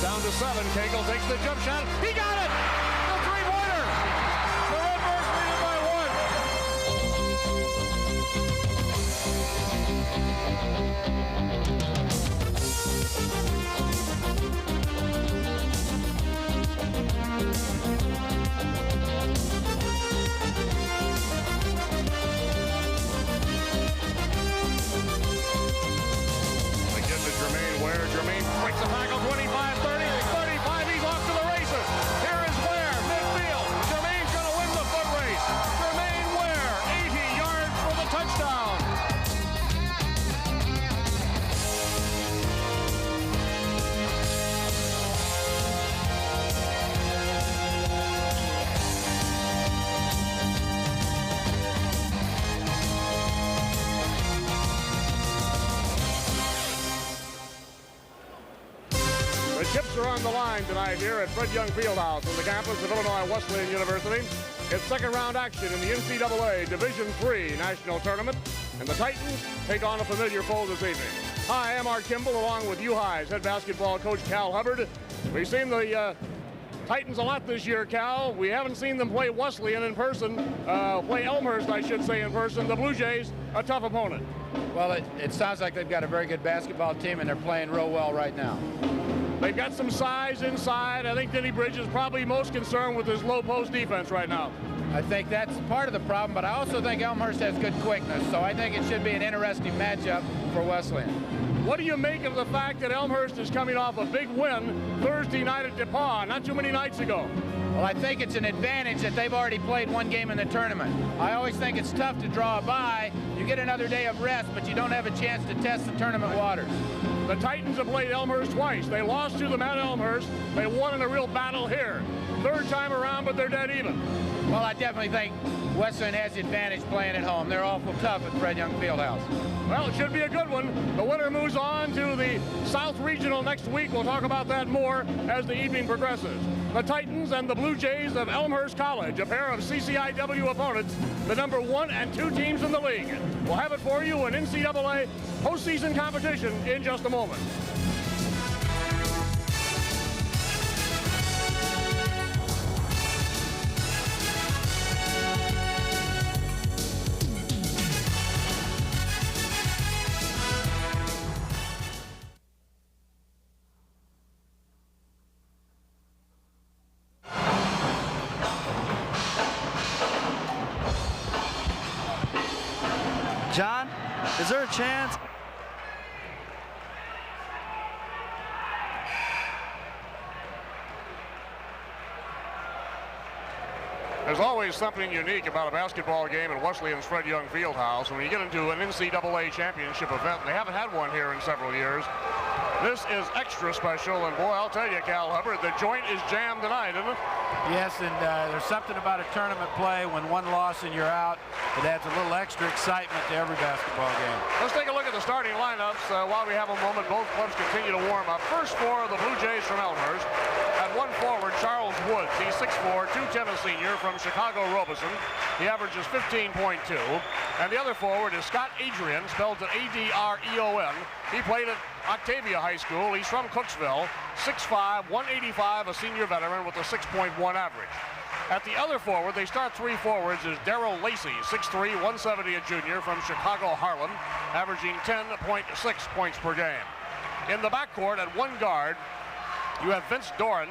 Down to 7. Cagle takes the jump shot. He got it! The three-pointer! The Redbirds lead it by 1. Again to Jermaine Ware. Jermaine breaks the tackle. 25, 30, 35. He's off to the races. Here is Ware, midfield. Jermaine's going to win the foot race. Jermaine Ware, 80 yards for the touchdown. The chips are on the line tonight here at Fred Young Fieldhouse on the campus of Ill.Wesleyan University. It's second round action in the NCAA Div.III National Tournament, and the Titans take on a familiar foe this evening. Hi, I'm Art Kimball along with U-High's head basketball coach Cal Hubbard. We've seen the Titans a lot this year, Cal. We haven't seen them play Wesleyan in person, play Elmhurst, I should say, in person. The Blue Jays, a tough opponent. Well, it sounds like they've got a very good basketball team, and they're playing real well right now. They've got some size inside. I think Denny Bridge is probably most concerned with his low post defense right now. I think that's part of the problem, but I also think Elmhurst has good quickness, so I think it should be an interesting matchup for Wesleyan. What do you make of the fact that Elmhurst is coming off a big win Thursday night at DePaul, not too many nights ago? Well, I think it's an advantage that they've already played one game in the tournament. I always think it's tough to draw a bye. You get another day of rest, but you don't have a chance to test the tournament waters. The Titans have played Elmhurst twice. They lost to them at Elmhurst. They won in a real battle here. Third time around, but they're dead even. Well, I definitely think Wesleyan has the advantage playing at home. They're awful tough at Fred Young Fieldhouse. Well, it should be a good one. The winner moves on to the South Regional next week. We'll talk about that more as the evening progresses. The Titans and the Blue Jays of Elmhurst College, a pair of CCIW opponents, the number 1 and 2 teams in the league. We'll have it for you in NCAA postseason competition in just a moment. John, is there a chance? There's always something unique about a basketball game at Wesleyan's Fred Young Fieldhouse. When you get into an NCAA championship event, and they haven't had one here in several years, this is extra special. And boy, I'll tell you, Cal Hubbard, the joint is jammed tonight, isn't it? Yes, and there's something about a tournament play when one loss and you're out. It adds a little extra excitement to every basketball game. Let's take a look at the starting lineups while we have a moment. Both clubs continue to warm up. First for the Blue Jays from Elmhurst. At one forward, Charles Woods. He's 6'4", 210 a senior from Chicago Robeson. He averages 15.2. And the other forward is Scott Adrian, spelled A-D-R-E-O-N. He played at Octavia High School. He's from Cooksville. 6'5", 185, a senior veteran with a 6.1 average. At the other forward, they start 3 forwards, is Darrell Lacey, 6'3", 170, a junior from Chicago Harlem, averaging 10.6 points per game. In the backcourt at one guard, you have Vince Doran.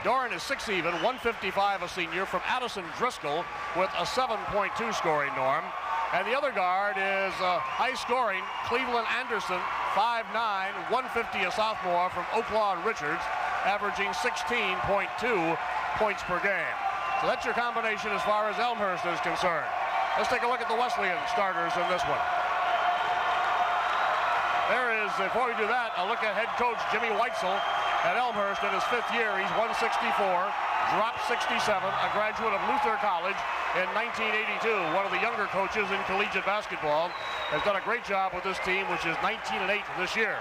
Doran is 6 even, 155, a senior from Addison Driscoll with a 7.2 scoring norm. And the other guard is high scoring Cleveland Anderson, 5'9", 150, a sophomore from Oaklawn Richards, averaging 16.2 points per game. So that's your combination as far as Elmhurst is concerned. Let's take a look at the Wesleyan starters in this one. There is, before we do that, a look at head coach Jimmy Weitzel at Elmhurst in his 5th year. He's 164, dropped 67, a graduate of Luther College in 1982. One of the younger coaches in collegiate basketball, has done a great job with this team, which is 19-8 this year.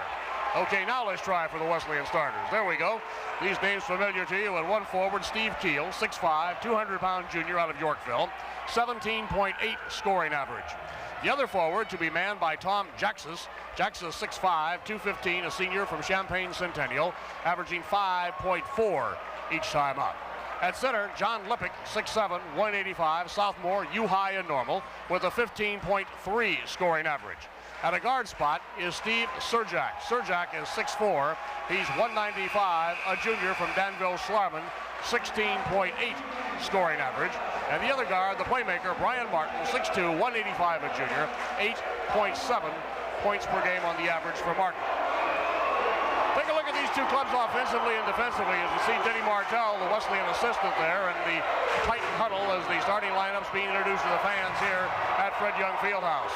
Okay, now let's try for the Wesleyan starters. There we go. These names familiar to you. At one forward, Steve Keel, 6'5", 200-pound junior out of Yorkville, 17.8 scoring average. The other forward to be manned by Tom Jaxus. Jaxus 6'5", 215, a senior from Champaign Centennial, averaging 5.4 each time up. At center, John Lippick, 6'7", 185, sophomore, U-high and normal, with a 15.3 scoring average. At a guard spot is Steve Surjak. Surjak is 6'4", he's 195, a junior from Danville-Schlarman, 16.8 scoring average. And the other guard, the playmaker, Brian Martin, 6'2", 185, a junior, 8.7 points per game on the average for Martin. Take a look at these two clubs offensively and defensively as you see Denny Martell, the Wesleyan assistant there, and the tight huddle as the starting lineups being introduced to the fans here at Fred Young Fieldhouse.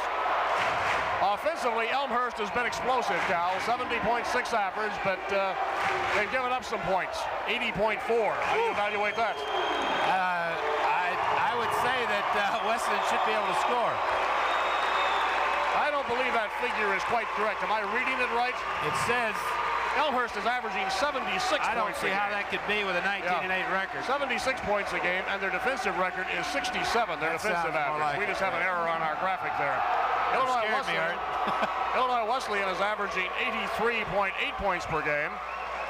Offensively, Elmhurst has been explosive, Cal, 70.6 average, but they've given up some points, 80.4. How do you evaluate that? I would say that Wesleyan should be able to score. I don't believe that figure is quite correct. Am I reading it right? It says Elmhurst is averaging 76 points a game. I don't see how that could be with a 19-8 record. 76 points a game, and their defensive record is 67, their defensive average. Like we just have an error on our graphic there. Illinois Wesleyan is averaging 83.8 points per game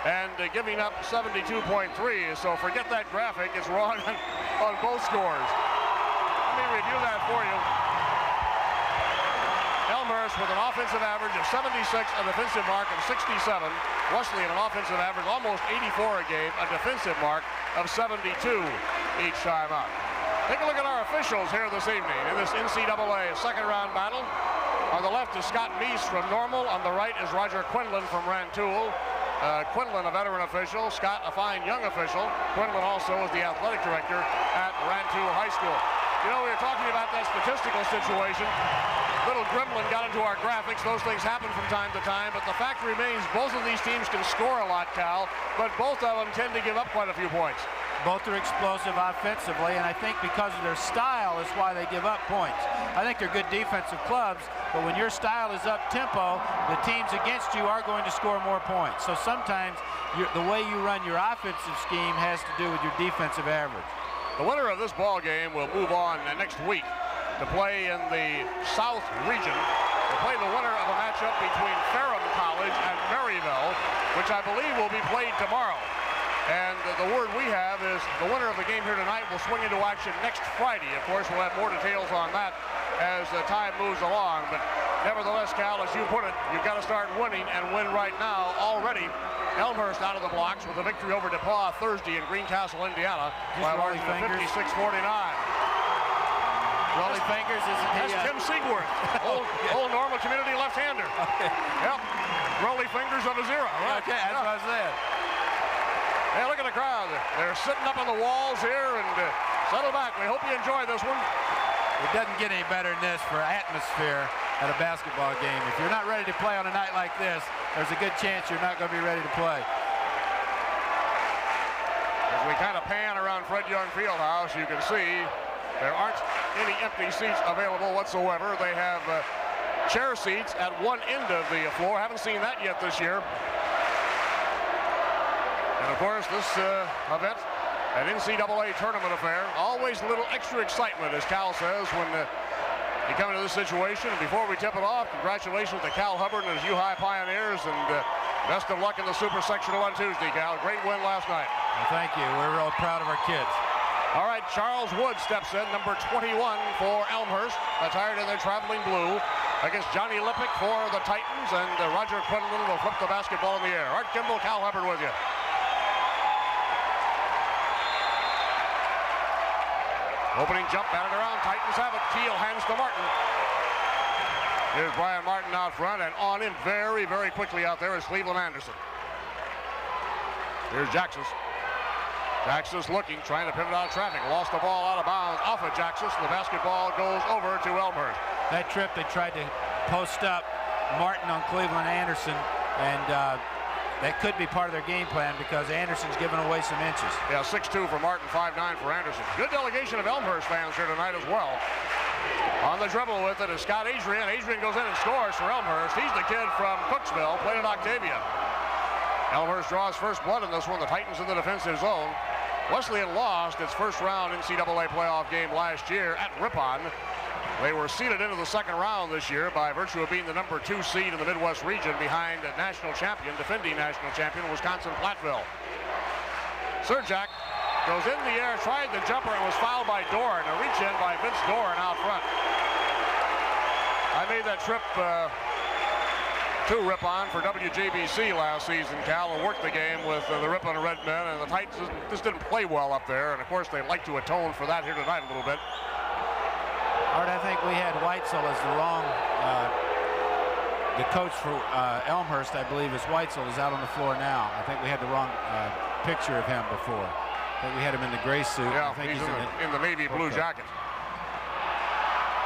and giving up 72.3. So forget that graphic. It's wrong on both scores. Let me review that for you. Elmhurst with an offensive average of 76, a defensive mark of 67. Wesleyan an offensive average almost 84 a game, a defensive mark of 72 each time up. Take a look at our officials here this evening in this NCAA second-round battle. On the left is Scott Meese from Normal. On the right is Roger Quinlan from Rantoul. Quinlan, a veteran official. Scott, a fine young official. Quinlan also is the athletic director at Rantoul High School. You know, we were talking about that statistical situation. Little gremlin got into our graphics. Those things happen from time to time, but the fact remains both of these teams can score a lot, Cal, but both of them tend to give up quite a few points. Both are explosive offensively, and I think because of their style is why they give up points. I think they're good defensive clubs, but when your style is up-tempo, the teams against you are going to score more points. So sometimes the way you run your offensive scheme has to do with your defensive average. The winner of this ball game will move on next week to play in the South region, to play the winner of a matchup between Ferrum College and Maryville, which I believe will be played tomorrow. And the word we have is the winner of the game here tonight will swing into action next Friday. Of course, we'll have more details on that as the time moves along. But nevertheless, Cal, as you put it, you've got to start winning and win right now. Already, Elmhurst out of the blocks with a victory over DePauw Thursday in Greencastle, Indiana, by a margin of 56-49. Rolly Fingers isn't he? That's Tim Siegworth, old Normal Community left-hander. Okay. Yep. Rolly Fingers on a zero. Right? Okay, that's what I said. Hey, look at the crowd. They're sitting up on the walls here and settle back. We hope you enjoy this one. It doesn't get any better than this for atmosphere at a basketball game. If you're not ready to play on a night like this, there's a good chance you're not going to be ready to play. As we kind of pan around Fred Young Fieldhouse, you can see there aren't any empty seats available whatsoever. They have chair seats at one end of the floor. Haven't seen that yet this year. And of course, this event, an NCAA tournament affair, always a little extra excitement, as Cal says, when you come into this situation. And before we tip it off, congratulations to Cal Hubbard and his U-High Pioneers, and best of luck in the Super Sectional on Tuesday, Cal. Great win last night. Well, thank you. We're real proud of our kids. All right, Charles Wood steps in, number 21 for Elmhurst, attired in their traveling blue, against Johnny Lippick for the Titans, and Roger Quinlan will flip the basketball in the air. Art Kimball, Cal Hubbard with you. Opening jump, batted around, Titans have it. Keel hands to Martin. Here's Brian Martin out front, and on him very, very quickly out there is Cleveland Anderson. Here's Jaxus. Jaxus looking, trying to pivot out of traffic. Lost the ball out of bounds off of Jaxus, and the basketball goes over to Elmhurst. That trip, they tried to post up Martin on Cleveland Anderson, and that could be part of their game plan because Anderson's given away some inches. Yeah, 6'2" for Martin, 5'9" for Anderson. Good delegation of Elmhurst fans here tonight as well. On the dribble with it is Scott Adrian. Adrian goes in and scores for Elmhurst. He's the kid from Cooksville, played at Octavia. Elmhurst draws first blood in this one. The Titans in the defensive zone. Wesleyan lost its first round NCAA playoff game last year at Ripon. They were seeded into the second round this year by virtue of being the number 2 seed in the Midwest region behind national champion, defending national champion, Wisconsin-Platteville. Surjak goes in the air, tried the jumper, and was fouled by Doran. A reach in by Vince Doran out front. I made that trip to Ripon for WJBC last season, Cal, and worked the game with the Ripon Red Men, and the Titans just didn't play well up there, and of course they like to atone for that here tonight a little bit. Art, I think we had Weitzel as the wrong, the coach for Elmhurst, I believe, is Weitzel, is out on the floor now. I think we had the wrong picture of him before. I think we had him in the gray suit. Yeah, I think he's in the navy blue jacket.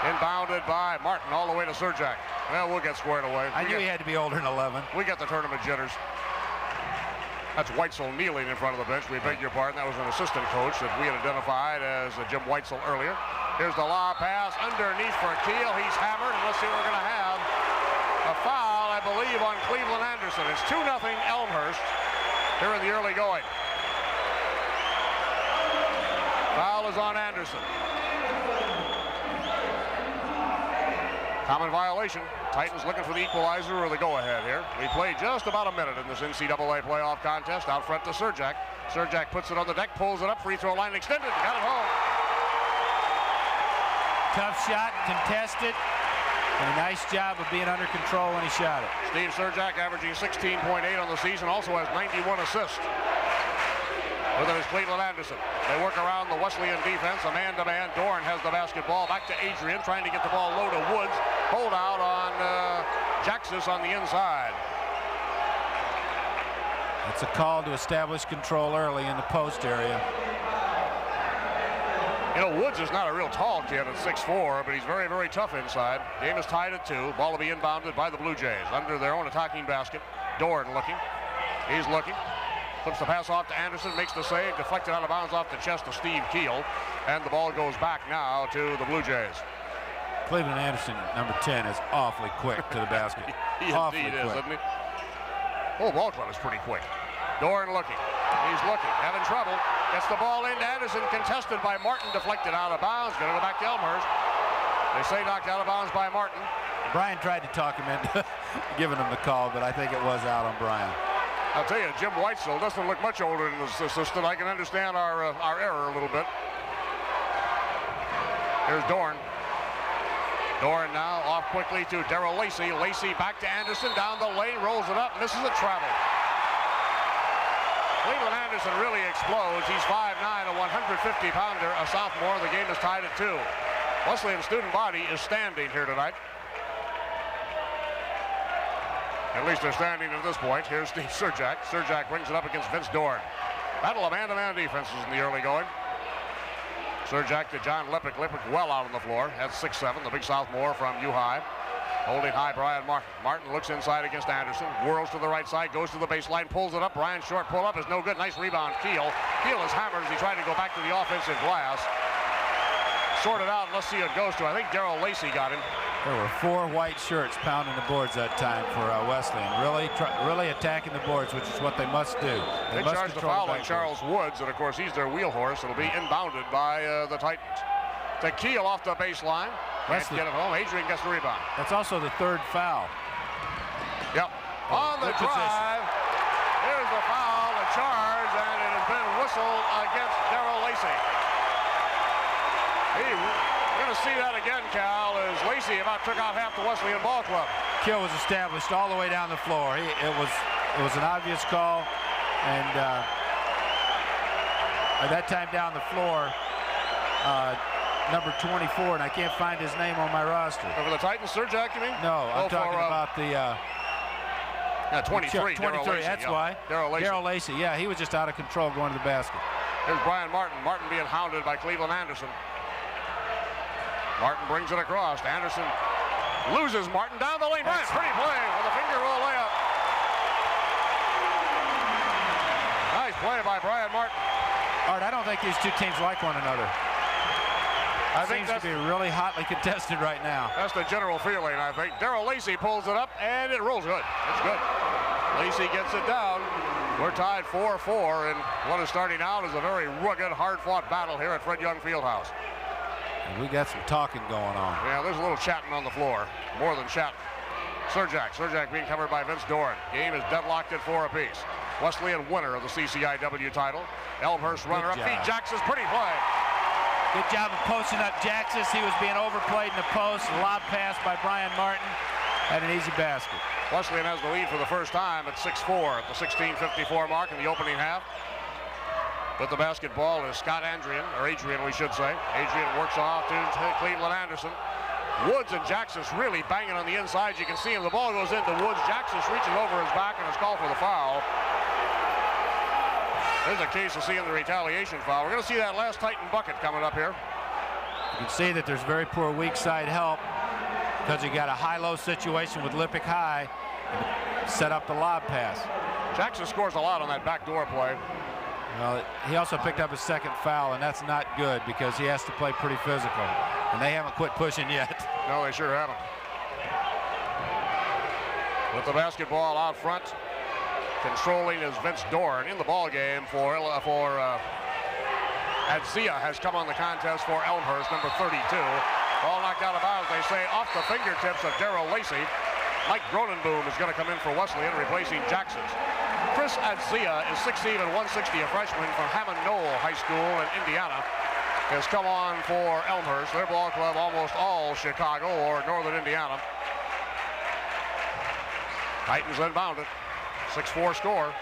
Inbounded by Martin all the way to Surjak. Well, we'll get squared away. I knew he had to be older than 11. We got the tournament jitters. That's Weitzel kneeling in front of the bench. We beg your pardon. That was an assistant coach that we had identified as Jim Weitzel earlier. Here's the lob pass underneath for Keel. He's hammered, and let's see what we're going to have. A foul, I believe, on Cleveland Anderson. It's 2-0 Elmhurst here in the early going. Foul is on Anderson. Common violation. Titans looking for the equalizer or the go-ahead here. We played just about a minute in this NCAA playoff contest. Out front to Surjak. Surjak puts it on the deck, pulls it up, free throw line extended, got it home. Tough shot, contested, and a nice job of being under control when he shot it. Steve Surjak averaging 16.8 on the season, also has 91 assists. With it is Cleveland Anderson. They work around the Wesleyan defense, a man-to-man. Doran has the basketball, back to Adrian, trying to get the ball low to Woods. Hold out on Jaxis on the inside. It's a call to establish control early in the post area. You know, Woods is not a real tall kid at 6'4", but he's very, very tough inside. Game is tied at 2. Ball will be inbounded by the Blue Jays under their own attacking basket. Doran looking. He's looking. Flips the pass off to Anderson, makes the save, deflected out of bounds off the chest of Steve Keel, and the ball goes back now to the Blue Jays. Cleveland Anderson, number 10, is awfully quick to the basket. He indeed is, isn't he? Oh, ball club is pretty quick. Doran looking. He's looking, having trouble. Gets the ball into Anderson, contested by Martin, deflected out of bounds. Going to go back to Elmhurst. They say knocked out of bounds by Martin. Brian tried to talk him into giving him the call, but I think it was out on Brian. I'll tell you, Jim Weitzel doesn't look much older than his assistant. I can understand our error a little bit. Here's Doran. Doran now off quickly to Darrell Lacey. Lacey back to Anderson, down the lane, rolls it up, misses a travel. Cleveland Anderson really explodes. He's 5'9", a 150-pounder, a sophomore. The game is tied at 2. Wesleyan student body is standing here tonight. At least they're standing at this point. Here's Steve Surjak. Surjak brings it up against Vince Doran. Battle of man-to-man defenses in the early going. Surjak to John Lepic. Lepic well out on the floor at 6'7", the big sophomore from U-High. Holding high, Brian Martin. Martin looks inside against Anderson. Whirls to the right side, goes to the baseline, pulls it up. Brian's short pull-up is no good. Nice rebound, Keel. Keel is hammered as he tried to go back to the offensive glass. Sorted out, let's see who it goes to. I think Darrell Lacey got him. There were 4 white shirts pounding the boards that time for Wesleyan. Really attacking the boards, which is what they must do. They charge the foul on Charles Woods, and of course he's their wheel horse. It'll be inbounded by the Titans. To Keel off the baseline. Can't get it home. Adrian gets the rebound. That's also the 3rd foul. Yep. On the drive. Here's the foul, the charge, and it has been whistled against Darrell Lacey. We're going to see that again, Cal, as Lacey about took out half the Wesleyan ball club. Kill was established all the way down the floor. It was an obvious call, and at that time down the floor, number 24, and I can't find his name on my roster. Over the Titans, Surjak, you mean? No, I'm talking about the 23. 23, that's why. Darrell Lacey, yeah, he was just out of control going to the basket. Here's Brian Martin. Martin being hounded by Cleveland Anderson. Martin brings it across. Anderson loses Martin down the lane. Brian, pretty play with a finger roll layup. Nice play by Brian Martin. Art, I don't think these two teams like one another. I think seems to be really hotly contested right now. That's the general feeling, I think. Darrell Lacey pulls it up, and it rolls good. It's good. Lacey gets it down. We're tied 4-4, and what is starting out is a very rugged, hard-fought battle here at Fred Young Fieldhouse. And we got some talking going on. Yeah, there's a little chatting on the floor. More than chatting. Surjak being covered by Vince Doran. Game is deadlocked at 4 apiece. Wesleyan winner of the CCIW title. Elmhurst runner-up. Feed Jackson's pretty play. Good job of posting up Jaxis. He was being overplayed in the post. Lob pass by Brian Martin. Had an easy basket. Wesleyan has the lead for the first time at 6-4 at the 16:54 mark in the opening half. With the basketball is Scott Adrian, we should say. Adrian works off to Cleveland Anderson. Woods and Jaxis really banging on the inside. You can see him. The ball goes into Woods. Jaxis reaches over his back and is called for the foul. There's a case of seeing the retaliation foul. We're going to see that last Titan bucket coming up here. You can see that there's very poor weak side help because you got a high-low situation with Lippick high and set up the lob pass. Jackson scores a lot on that backdoor play. Well, he also picked up his second foul, and that's not good because he has to play pretty physical. And they haven't quit pushing yet. No, they sure haven't. With the basketball out front, controlling is Vince Doran in the ball game for Adzia has come on the contest for Elmhurst, number 32. Ball knocked out of bounds, they say, off the fingertips of Darrell Lacey. Mike Gronenboom is going to come in for Wesleyan, replacing Jackson. Chris Adzia is 6'8" and 160, a freshman from Hammond Knoll High School in Indiana. Has come on for Elmhurst, their ball club almost all Chicago or Northern Indiana. Titans inbound it. 6-4 score.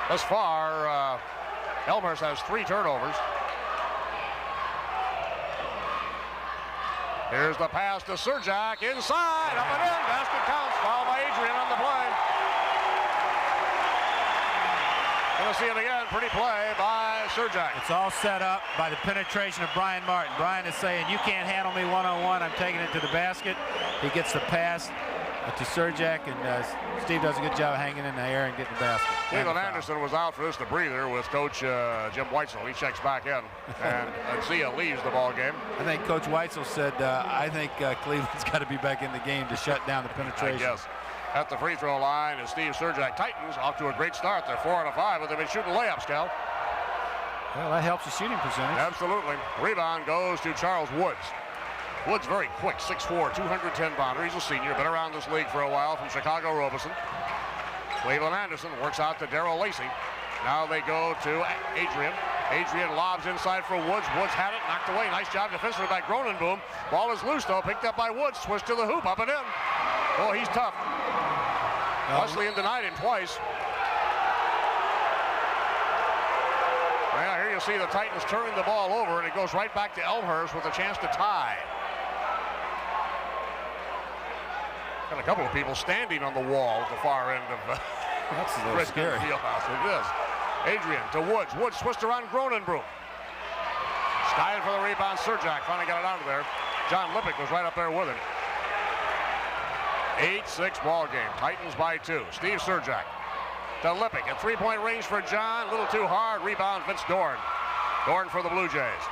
Thus far, Elmhurst has 3 turnovers. Here's the pass to Surjak inside, up and in, basket counts, foul by Adrian on the play. Gonna see it again, pretty play by Surjak. It's all set up by the penetration of Brian Martin. Brian is saying, you can't handle me one-on-one, I'm taking it to the basket. He gets the pass to Surjak, and Steve does a good job hanging in the air and getting the basket. Cleveland Anderson was out for just a breather with Coach Jim Weitzel. He checks back in, and Adzia leaves the ball game. I think Coach Weitzel said, I think Cleveland's got to be back in the game to shut down the penetration. Yes. At the free throw line is Steve Surjak. Titans off to a great start. They're 4 out of 5, but they've been shooting layups, Cal. Well, that helps the shooting percentage. Absolutely. Rebound goes to Charles Woods. Woods very quick, 6'4", 210 pounder. He's a senior, been around this league for a while from Chicago Robeson. Cleveland Anderson works out to Darrell Lacey. Now they go to Adrian. Adrian lobs inside for Woods. Woods had it, knocked away. Nice job defensively by Gronenboom. Ball is loose though, picked up by Woods. Twist to the hoop, up and in. Oh, he's tough. Wesleyan denied him twice. Well, here you see the Titans turning the ball over, and it goes right back to Elmhurst with a chance to tie. Got a couple of people standing on the wall at the far end of that's a little scary. Fieldhouse. It is. Adrian to Woods. Woods twists around Gronenboom. Skying for the rebound. Surjak finally got it out of there. John Lippick was right up there with him. 8-6 ball game. Titans by 2. Steve Surjak to Lippick at 3-point range for John. A little too hard. Rebound Vince Doran. Doran for the Blue Jays.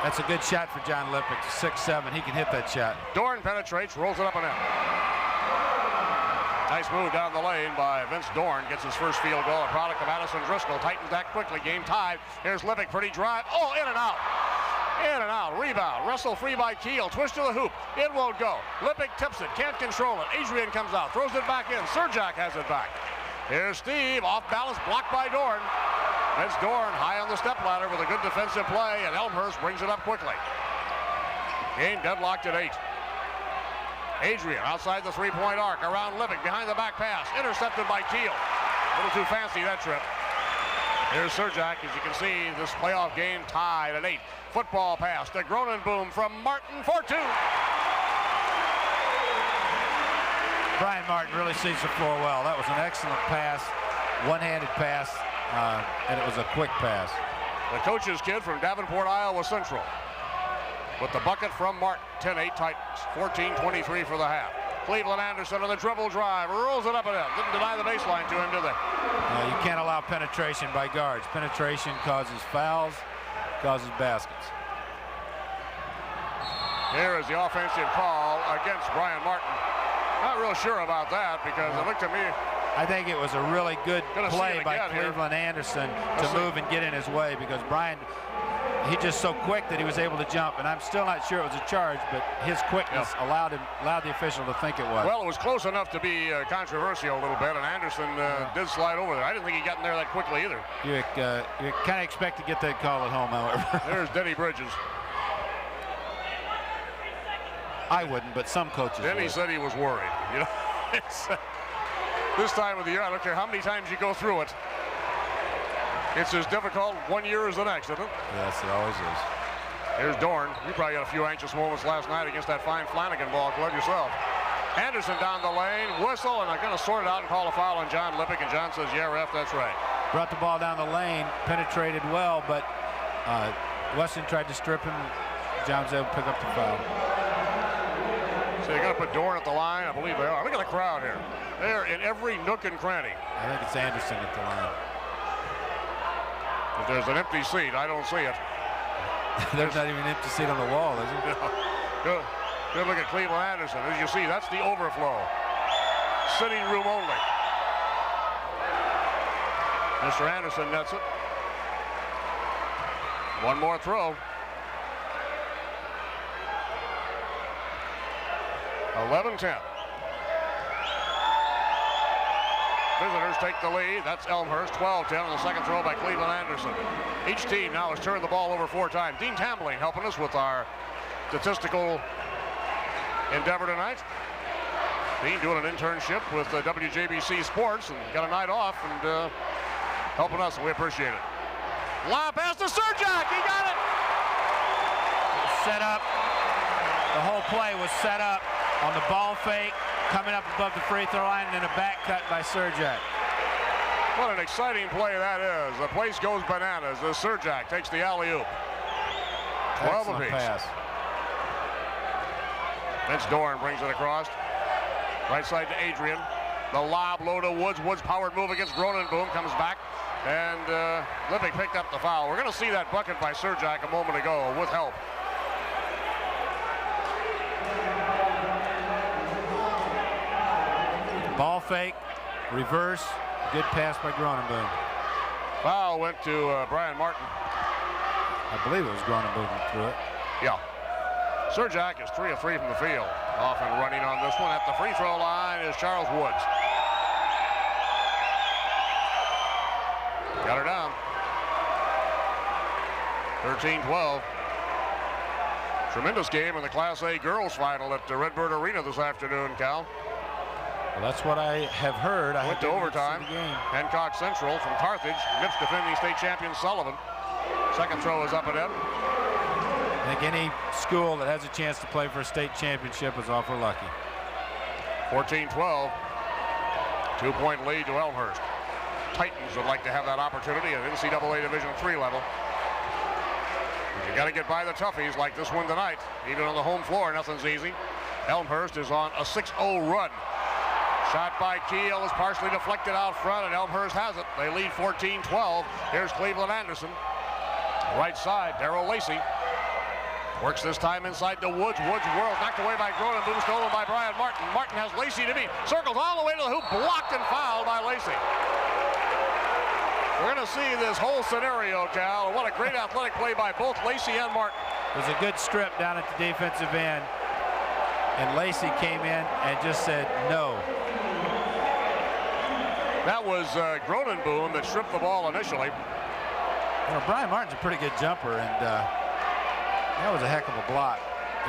That's a good shot for John Lippick. 6'7". He can hit that shot. Doran penetrates, rolls it up and in. Nice move down the lane by Vince Doran. Gets his first field goal, a product of Addison Driscoll. Titans act quickly. Game tied. Here's Lippick. Pretty drive. Oh, in and out. In and out. Rebound. Wrestle free by Keel. Twist to the hoop. It won't go. Lippick tips it. Can't control it. Adrian comes out. Throws it back in. Surjak has it back. Here's Steve. Off balance. Blocked by Doran. Vince Doran high on the stepladder with a good defensive play, and Elmhurst brings it up quickly. Game deadlocked at 8. Adrian outside the 3-point arc. Around Lippick. Behind the back pass. Intercepted by Keel. A little too fancy that trip. Here's Surjak. As you can see, this playoff game tied at 8. Football pass to Gronenboom from Martin for 2. Brian Martin really sees the floor well. That was an excellent pass, one-handed pass, and it was a quick pass. The coach's kid from Davenport, Iowa Central. With the bucket from Martin. 10-8 Titans. 14-23 for the half. Cleveland Anderson on the dribble drive. Rolls it up and in. Didn't deny the baseline to him, did they? You can't allow penetration by guards. Penetration causes fouls, causes baskets. Here is the offensive call against Brian Martin. Not real sure about that because it looked to me. I think it was a really good play by Cleveland Anderson to move and get in his way, because Brian, he's just so quick that he was able to jump, and I'm still not sure it was a charge, but his quickness allowed the official to think it was. Well, it was close enough to be controversial a little bit, and Anderson did slide over there. I didn't think he got in there that quickly either. You kind of expect to get that call at home, however. There's Denny Bridges. I wouldn't, but some coaches Denny would. said he was worried. You know, this time of the year, I don't care how many times you go through it. It's as difficult one year as the next, isn't it? Yes, it always is. Here's Dorn. You probably had a few anxious moments last night against that fine Flanagan ball club yourself. Anderson down the lane, whistle, and they're going to sort it out and call a foul on John Lippick, and John says, yeah, ref, that's right. Brought the ball down the lane, penetrated well, but Weston tried to strip him. John's able to pick up the foul. So they're going to put Dorn at the line. I believe they are. Look at the crowd here. They're in every nook and cranny. I think it's Anderson at the line. If there's an empty seat, I don't see it. There's not even an empty seat on the wall, is it? Good look at Cleveland Anderson. As you see, that's the overflow. Sitting room only. Mr. Anderson nets it. One more throw. 11-10. Visitors take the lead. That's Elmhurst. 12-10 on the second throw by Cleveland Anderson. Each team now has turned the ball over 4 times. Dean Tambling helping us with our statistical endeavor tonight. Dean doing an internship with WJBC Sports and got a night off and helping us, and we appreciate it. Lob pass to Surjak. He got it. Set up. The whole play was set up on the ball fake, coming up above the free throw line, and then a back cut by Surjak. What an exciting play that is. The place goes bananas as Surjak takes the alley-oop. 12 apiece. Pass. Vince Dorn brings it across. Right side to Adrian. The lob low to Woods. Woods powered move against Gronenboom. Comes back. And Lippick picked up the foul. We're going to see that bucket by Surjak a moment ago with help. Ball fake, reverse, good pass by Gronenboom. Foul went to Brian Martin. I believe it was Gronenboom who threw it. Yeah. Surjak is 3 of 3 from the field. Off and running on this one at the free throw line is Charles Woods. Got her down. 13-12. Tremendous game in the Class A girls final at the Redbird Arena this afternoon, Cal. Well, that's what I have heard. I went to overtime. Hancock Central from Carthage. Nips defending state champion Sullivan. Second throw is up and in. I think any school that has a chance to play for a state championship is awful lucky. 14-12. 2-point lead to Elmhurst. Titans would like to have that opportunity at NCAA Division III level. You got to get by the toughies like this one tonight. Even on the home floor, nothing's easy. Elmhurst is on a 6-0 run. Shot by Keel is partially deflected out front, and Elmhurst has it. They lead 14-12. Here's Cleveland Anderson. Right side, Darrell Lacey. Works this time inside to Woods. Woods whirls, knocked away by Gronenboom, stolen by Brian Martin. Martin has Lacey to beat. Circles all the way to the hoop, blocked and fouled by Lacey. We're going to see this whole scenario, Cal. What a great athletic play by both Lacey and Martin. It was a good strip down at the defensive end, and Lacey came in and just said no. That was Gronenboom that stripped the ball initially. Well, Brian Martin's a pretty good jumper, and that was a heck of a block,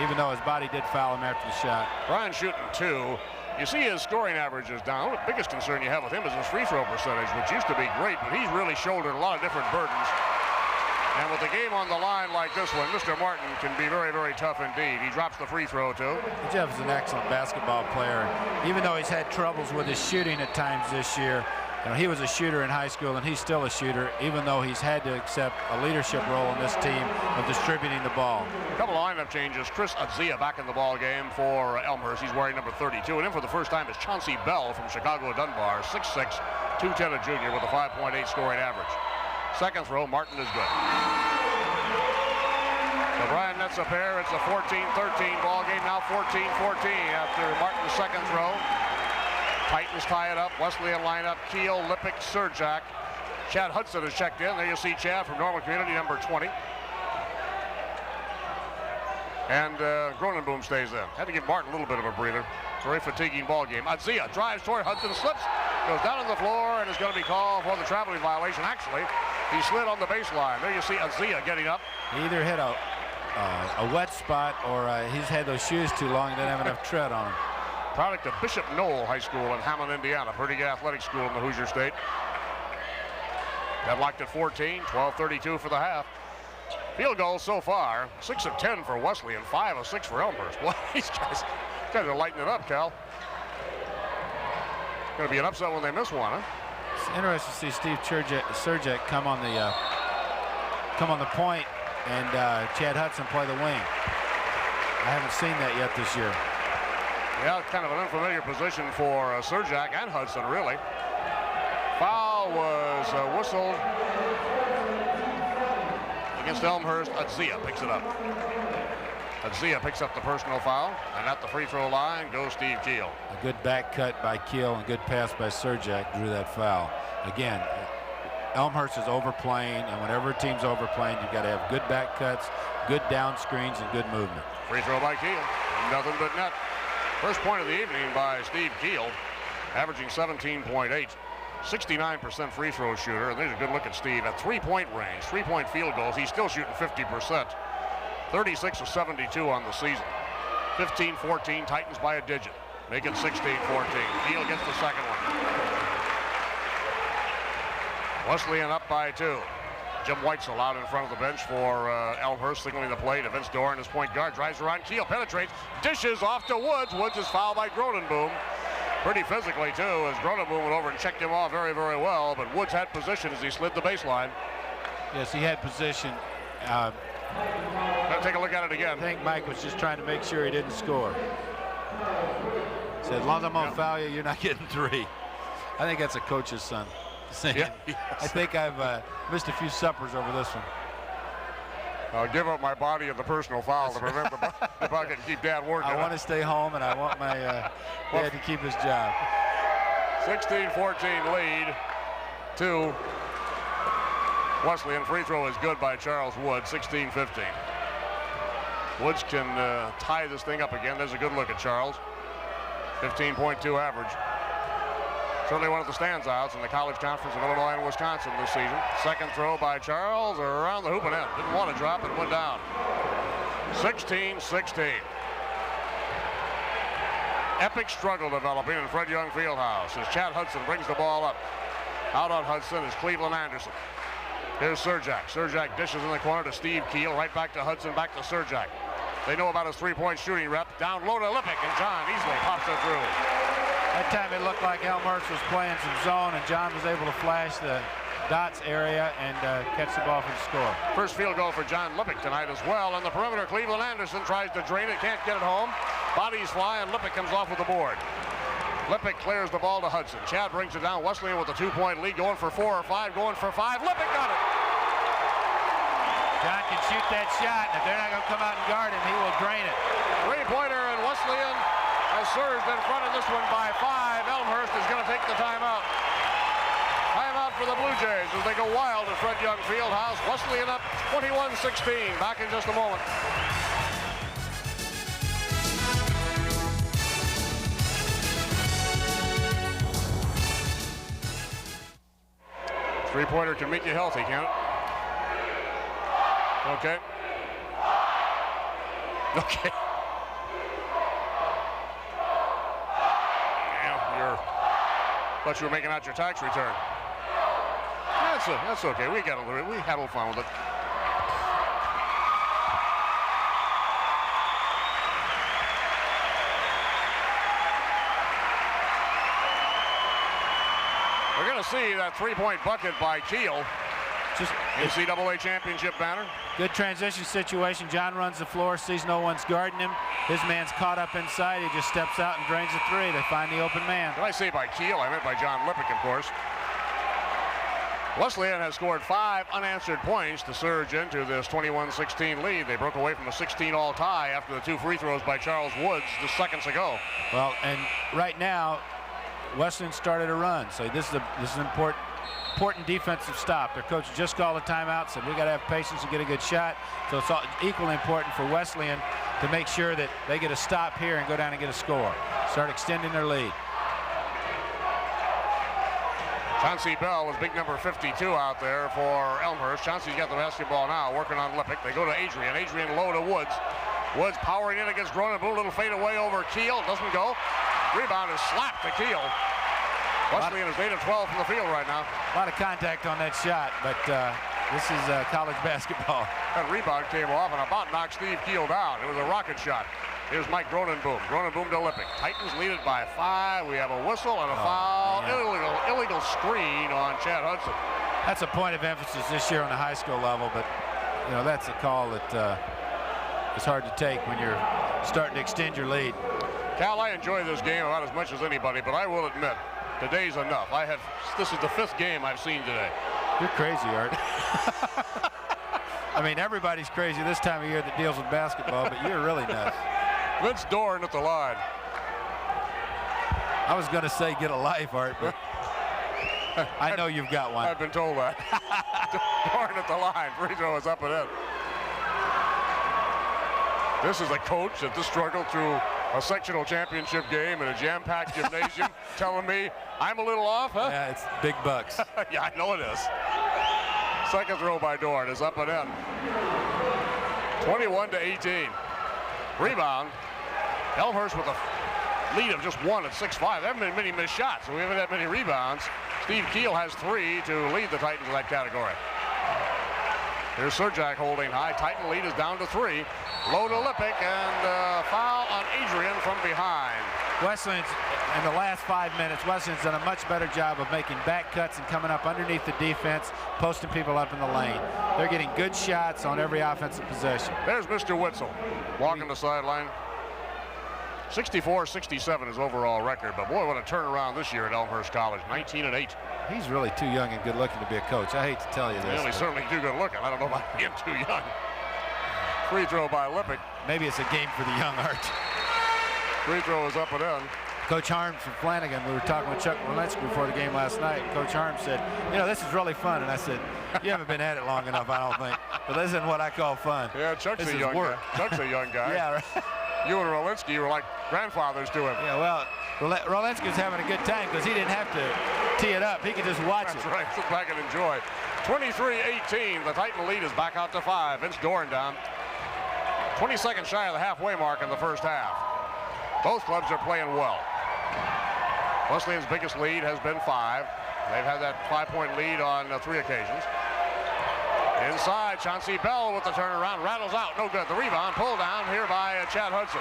even though his body did foul him after the shot. Brian shooting 2. You see his scoring average is down. The biggest concern you have with him is his free throw percentage, which used to be great, but he's really shouldered a lot of different burdens. And with the game on the line like this one, Mr. Martin can be very, very tough indeed. He drops the free throw, too. Jeff is an excellent basketball player. Even though he's had troubles with his shooting at times this year, you know, he was a shooter in high school, and he's still a shooter, even though he's had to accept a leadership role in this team of distributing the ball. A couple of lineup changes. Chris Adzia back in the ball game for Elmhurst. He's wearing number 32. And in for the first time is Chauncey Bell from Chicago Dunbar, 6'6", 210, a junior with a 5.8 scoring average. Second throw, Martin is good. So Brian nets a pair. It's a 14-13 ball game. Now 14-14 after Martin's second throw. Titans tie it up. Wesleyan lineup. Keel, Lippick, Surjak. Chad Hudson has checked in. There you see Chad from Normal Community, number 20. And Gronenboom stays in. Had to give Martin a little bit of a breather. Very fatiguing ball game. Adzia drives toward Hudson, slips, goes down on the floor, and is going to be called for the traveling violation. Actually, he slid on the baseline. There you see Adzia getting up. He either hit a wet spot or he's had those shoes too long and didn't have enough tread on him. Product of Bishop Knoll High School in Hammond, Indiana. Pretty good athletic school in the Hoosier State. Deadlocked at 14, 12:32 for the half. Field goals so far, 6 of 10 for Wesleyan, 5 of 6 for Elmhurst. Boy, these guys are lighting it up, Cal. Going to be an upset when they miss one, huh? It's interesting to see Steve Surjak come on the point and Chad Hudson play the wing. I haven't seen that yet this year. Yeah, it's kind of an unfamiliar position for Surjak and Hudson, really. Foul was whistled against Elmhurst. Adzia picks it up. Adzia picks up the personal foul, and at the free throw line goes Steve Keel. A good back cut by Keel and good pass by Surjak drew that foul. Again, Elmhurst is overplaying, and whenever a team's overplaying, you've got to have good back cuts, good down screens, and good movement. Free throw by Keel. Nothing but net. First point of the evening by Steve Keel, averaging 17.8. 69% free throw shooter, and there's a good look at Steve at three-point range, three-point field goals. He's still shooting 50%. 36 of 72 on the season. 15-14, Titans by a digit. Make it 16-14. Keel gets the second one. Wesleyan up by 2. Jim Whitesell out in front of the bench for Elmhurst, signaling the play to Vince Doran, his point guard, drives around. Keel penetrates, dishes off to Woods. Woods is fouled by Gronenboom. Pretty physically, too, as Gronenboom went over and checked him off very, very well. But Woods had position as he slid the baseline. Yes, he had position. Let's take a look at it again. I think Mike was just trying to make sure he didn't score. Said, as long as I'm on foul you, you're not getting 3. I think that's a coach's son saying, yeah, yes. I think I've missed a few suppers over this one. I'll give up my body of the personal foul to prevent the bucket and keep Dad working. I want to stay home, and I want my dad to keep his job. 16-14 lead to Wesleyan. Free throw is good by Charles Wood, 16-15. Woods can tie this thing up again. There's a good look at Charles. 15.2 average. Certainly one of the standouts in the College Conference of Illinois and Wisconsin this season. Second throw by Charles around the hoop and in. Didn't want to drop it, went down. 16-16. Epic struggle developing in Fred Young Fieldhouse as Chad Hudson brings the ball up. Out on Hudson is Cleveland Anderson. Here's Surjak. Surjak dishes in the corner to Steve Keel. Right back to Hudson, back to Surjak. They know about his three-point shooting rep. Down low to Lippick, and John easily pops it through. That time it looked like Elmhurst was playing some zone, and John was able to flash the dots area and catch the ball for the score. First field goal for John Lippick tonight as well. On the perimeter, Cleveland Anderson tries to drain it, can't get it home. Bodies fly, and Lippick comes off with the board. Lippick clears the ball to Hudson. Chad brings it down. Wesleyan with a 2-point lead, going for 4 or 5, going for 5. Lippick got it. John can shoot that shot, and if they're not going to come out and guard him, he will drain it. Three-pointer, and Wesleyan has surged in front of this one by 5. Elmhurst is going to take the timeout. Timeout for the Blue Jays as they go wild at Fred Young Fieldhouse. Wesleyan up 21-16. Back in just a moment. Three-pointer can make you healthy, can't it? Okay. Okay. Thought you were making out your tax return. That's okay. We had a little fun with it. We're going to see that three-point bucket by Keel. Just NCAA championship banner. Good transition situation. John runs the floor, sees no one's guarding him. His man's caught up inside. He just steps out and drains the 3. They find the open man. Did I say by Keel? I meant by John Lippick, of course. Wesleyan has scored 5 unanswered points to surge into this 21-16 lead. They broke away from a 16-all tie after the 2 free throws by Charles Woods just seconds ago. Well, and right now, Wesleyan started a run, so this is an important defensive stop. Their coach just called a timeout, said we got to have patience to get a good shot. So it's equally important for Wesleyan to make sure that they get a stop here and go down and get a score. Start extending their lead. Chauncey Bell is big number 52 out there for Elmhurst. Chauncey's got the basketball now, working on Lippick. They go to Adrian. Adrian low to Woods. Woods powering in against Groningen. Little fade away over Keel. Doesn't go. Rebound is slapped to Keel. Wesleyan is 8 of 12 from the field right now. A lot of contact on that shot, but this is college basketball. That rebound came off and about knocked Steve Keel down. It was a rocket shot. Here's Mike Gronenboom. Gronenboom to Lippick. Titans lead it by 5. We have a whistle and a foul. Illegal screen on Chad Hudson. That's a point of emphasis this year on the high school level, but you know that's a call that is hard to take when you're starting to extend your lead. Cal, I enjoy this game about as much as anybody, but I will admit, today's enough. This is the 5th game I've seen today. You're crazy, Art. I mean, everybody's crazy this time of year that deals with basketball, but you're really nuts. Vince Dorn at the line. I was going to say get a life, Art, but I know you've got one. I've been told that. Dorn at the line. Free throw is up and in. This is a coach that just struggled through a sectional championship game in a jam-packed gymnasium telling me I'm a little off, huh? Yeah, it's big bucks. Yeah, I know it is. Second throw by Dorn is up and in. 21-18. Rebound. Elmhurst with a lead of just 1 at 6'5". There haven't been many missed shots, so we haven't had many rebounds. Steve Keel has 3 to lead the Titans in that category. Here's Surjak holding high. Titan lead is down to 3. Low to Lippick and foul on Adrian from behind. Wesleyan's, in the last 5 minutes, Wesleyan's done a much better job of making back cuts and coming up underneath the defense, posting people up in the lane. They're getting good shots on every offensive possession. There's Mr. Witzel walking the sideline. 64-67 is overall record, but boy, what a turnaround this year at Elmhurst College. 19-8. He's really too young and good looking to be a coach. I hate to tell you this. Well, he's certainly too good looking. I don't know about being too young. Free throw by Lippick. Maybe it's a game for the young, Art. Free throw is up and in. Coach Harms from Flanagan, we were talking with Chuck Walensky before the game last night. Coach Harms said, you know, this is really fun. And I said, you haven't been at it long enough, I don't think. But this isn't what I call fun. Yeah, Chuck's a young guy. Chuck's a young guy. Yeah, right. You and Walensky were like grandfathers to him. Yeah, well, Walensky's having a good time because he didn't have to tee it up. He could just watch it. That's right. Sit back and enjoy. 23-18. The Titan lead is back out to 5. Vince Dorn down. 20 seconds shy of the halfway mark in the first half. Both clubs are playing well. Wesleyan's biggest lead has been 5. They've had that 5-point lead on 3 occasions. Inside, Chauncey Bell with the turnaround, rattles out, no good. The rebound pulled down here by Chad Hudson.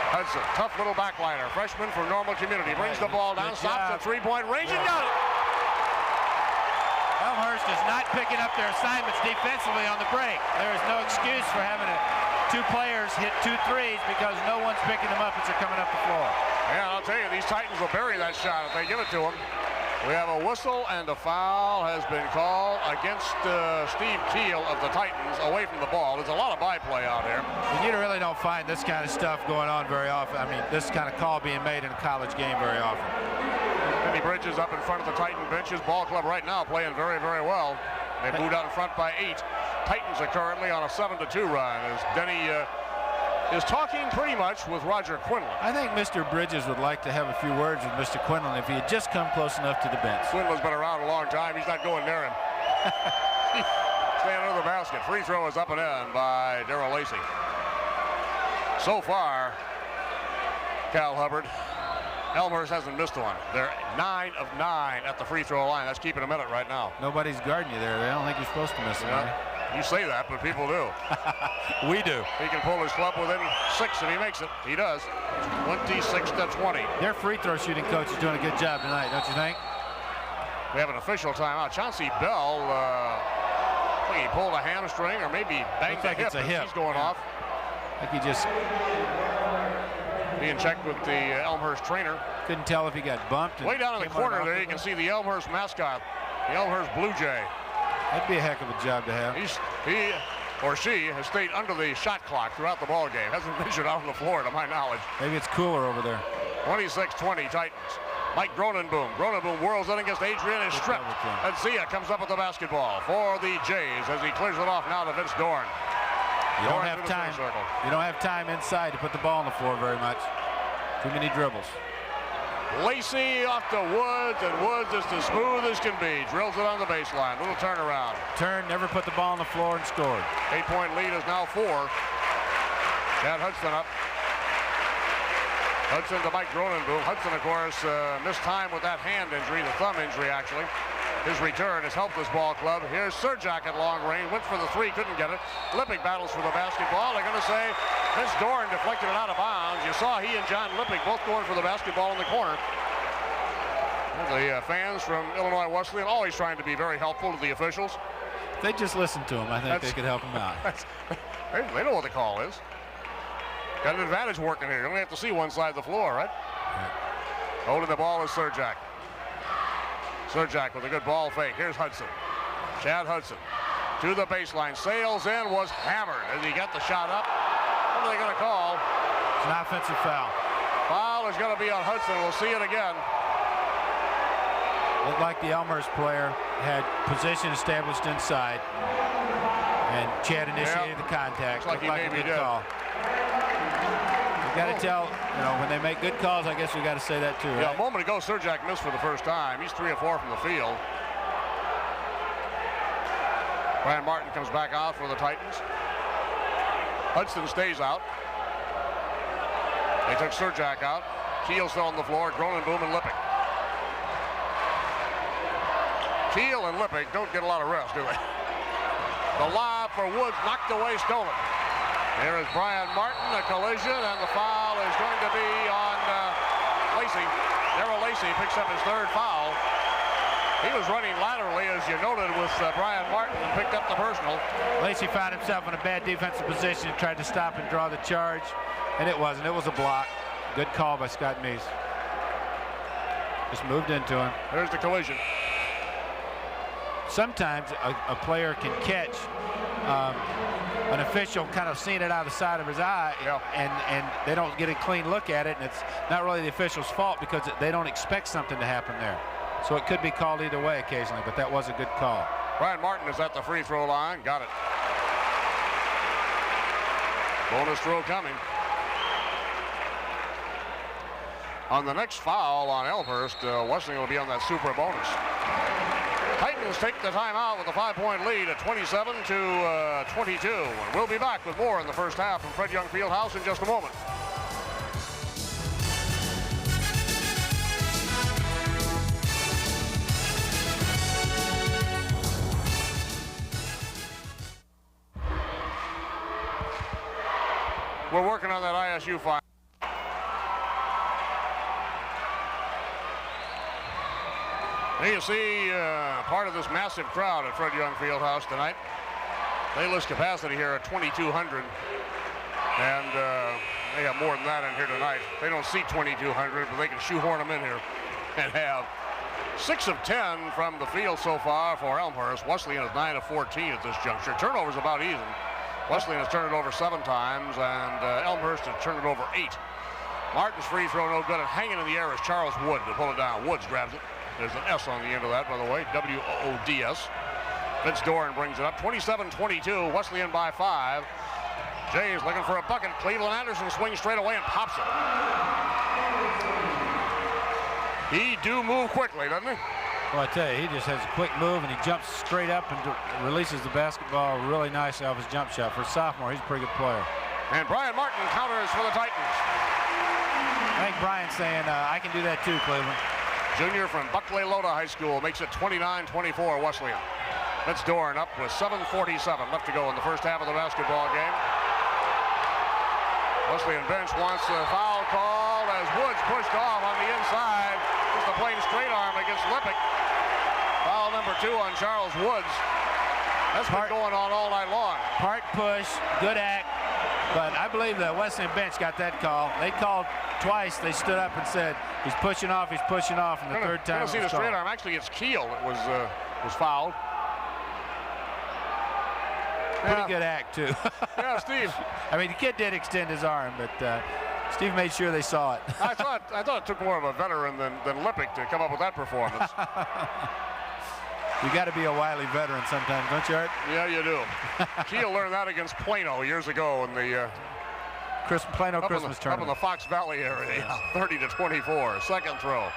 Hudson, tough little backliner, freshman from Normal Community, brings the ball down, stops at 3-point range and got it. Elmhurst is not picking up their assignments defensively on the break. There is no excuse for having 2 players hit 2 threes because no one's picking them up as they're coming up the floor. Yeah, I'll tell you, these Titans will bury that shot if they give it to them. We have a whistle and a foul has been called against Steve Keel of the Titans away from the ball. There's a lot of byplay out here. You really don't find this kind of stuff going on very often. I mean, this kind of call being made in a college game very often. Denny Bridges up in front of the Titan benches. Ball club right now playing very, very well. They moved out in front by 8. Titans are currently on a 7-2 run as Denny is talking pretty much with Roger Quinlan. I think Mr. Bridges would like to have a few words with Mr. Quinlan if he had just come close enough to the bench. Quinlan's been around a long time. He's not going near him. Staying under the basket. Free throw is up and in by Darrell Lacey. So far, Cal Hubbard, Elmhurst hasn't missed one. They're 9 of 9 at the free throw line. That's keeping them in it right now. Nobody's guarding you there. I don't think you're supposed to miss it. You say that, but people do. We do. He can pull his club within 6 if he makes it. He does. 26-20. Their free throw shooting coach is doing a good job tonight, don't you think? We have an official timeout. Chauncey Bell, I think he pulled a hamstring or maybe banged the hip. It's a hip. He's going off. I think he just being checked with the Elmhurst trainer. Couldn't tell if he got bumped. Way down in the corner there, you can see the Elmhurst mascot the Elmhurst Blue Jay. That'd be a heck of a job to have. He or she has stayed under the shot clock throughout the ball game. Hasn't ventured out on the floor, to my knowledge. Maybe it's cooler over there. 26-20 Titans. Mike Gronenboom. Gronenboom whirls in against Adrian, is stripped. And Zia comes up with the basketball for the Jays as he clears it off now to Vince Dorn. You don't have time. You don't have time inside to put the ball on the floor very much. Too many dribbles. Lacey off to Woods, and Woods is as smooth as can be. Drills it on the baseline. Little turnaround. Turn, never put the ball on the floor and scored. 8-point lead is now 4. Chad Hudson up. Hudson to Mike Gronenboom. Hudson, of course, missed time with that hand injury, the thumb injury, actually. His return has helped this ball club. Here's Surjak at long range. Went for the 3, couldn't get it. Lippick battles for the basketball. They're going to say Vince Dorn deflected it out of bounds. You saw he and John Lippick both going for the basketball in the corner. The fans from Illinois-Wesleyan always trying to be very helpful to the officials. If they just listen to him, I think they could help him out. They know what the call is. Got an advantage working here. You only have to see one side of the floor, right? Yeah. Holding the ball is Surjak. Surjak with a good ball fake. Here's Hudson. Chad Hudson to the baseline. Sails in, was hammered as he got the shot up. What are they going to call? It's an offensive foul. Foul is going to be on Hudson. We'll see it again. Looked like the Elmhurst player had position established inside, and Chad initiated the contact. Looks like he maybe did. Call. You got to tell, when they make good calls, I guess we got to say that too, right? Yeah, a moment ago, Surjak missed for the first time. He's 3 of 4 from the field. Brian Martin comes back out for the Titans. Hudson stays out. They took Surjak out. Keel still on the floor. Gronenboom and Lippick. Keel and Lippick don't get a lot of rest, do they? The lob for Woods, knocked away, stolen. There is Brian Martin, a collision, and the foul is going to be on Lacey. Darrell Lacey picks up his 3rd foul. He was running laterally, as you noted, with Brian Martin, and picked up the personal. Lacey found himself in a bad defensive position and tried to stop and draw the charge, and it wasn't. It was a block. Good call by Scott Meese. Just moved into him. There's the collision. Sometimes a player can catch an official kind of seeing it out of the side of his eye, and they don't get a clean look at it, and it's not really the official's fault because they don't expect something to happen there. So it could be called either way occasionally, but that was a good call. Brian Martin is at the free throw line. Got it. Bonus throw coming. On the next foul on Elmhurst, Wesleyan will be on that super bonus. Titans take the timeout with a 5-point lead at 27-22. And we'll be back with more in the first half from Fred Young Fieldhouse in just a moment. We're working on that ISU file. Here you see part of this massive crowd at Fred Young Fieldhouse tonight. They list capacity here at 2,200, and they have more than that in here tonight. They don't seat 2,200, but they can shoehorn them in here and have 6 of 10 from the field so far for Elmhurst. Wesleyan is 9 of 14 at this juncture. Turnovers about even. Wesleyan has turned it over 7 times, and Elmhurst has turned it over 8. Martin's free throw no good, and hanging in the air is Charles Wood to pull it down. Woods grabs it. There's an S on the end of that, by the way, W-O-O-D-S. Vince Dorn brings it up, 27-22, Wesleyan by 5. Jays looking for a bucket. Cleveland Anderson swings straight away and pops it. He do move quickly, doesn't he? Well, I tell you, he just has a quick move, and he jumps straight up and releases the basketball really nicely off his jump shot. For a sophomore, he's a pretty good player. And Brian Martin counters for the Titans. I think Brian's saying, I can do that too, Cleveland. Junior from Buckley Loda High School makes it 29-24 Wesleyan. Vince Dorn up with 7:47 left to go in the first half of the basketball game. Wesleyan bench wants a foul call as Woods pushed off on the inside. Just a plain straight arm against Lippick. Foul number 2 on Charles Woods. That's been going on all night long. Part push, good act, but I believe the Wesleyan bench got that call. They called twice. They stood up and said, he's pushing off, and the third time. See the straight arm. Actually, it's Keel. It was was fouled. Pretty good act, too. Yeah, Steve. I mean, the kid did extend his arm, but Steve made sure they saw it. I thought it took more of a veteran than Lippick to come up with that performance. You got to be a wily veteran sometimes, don't you, Art? Yeah, you do. Kia learned that against Plano years ago in the Plano Christmas up tournament. in the Fox Valley area. 30-24. Second throw.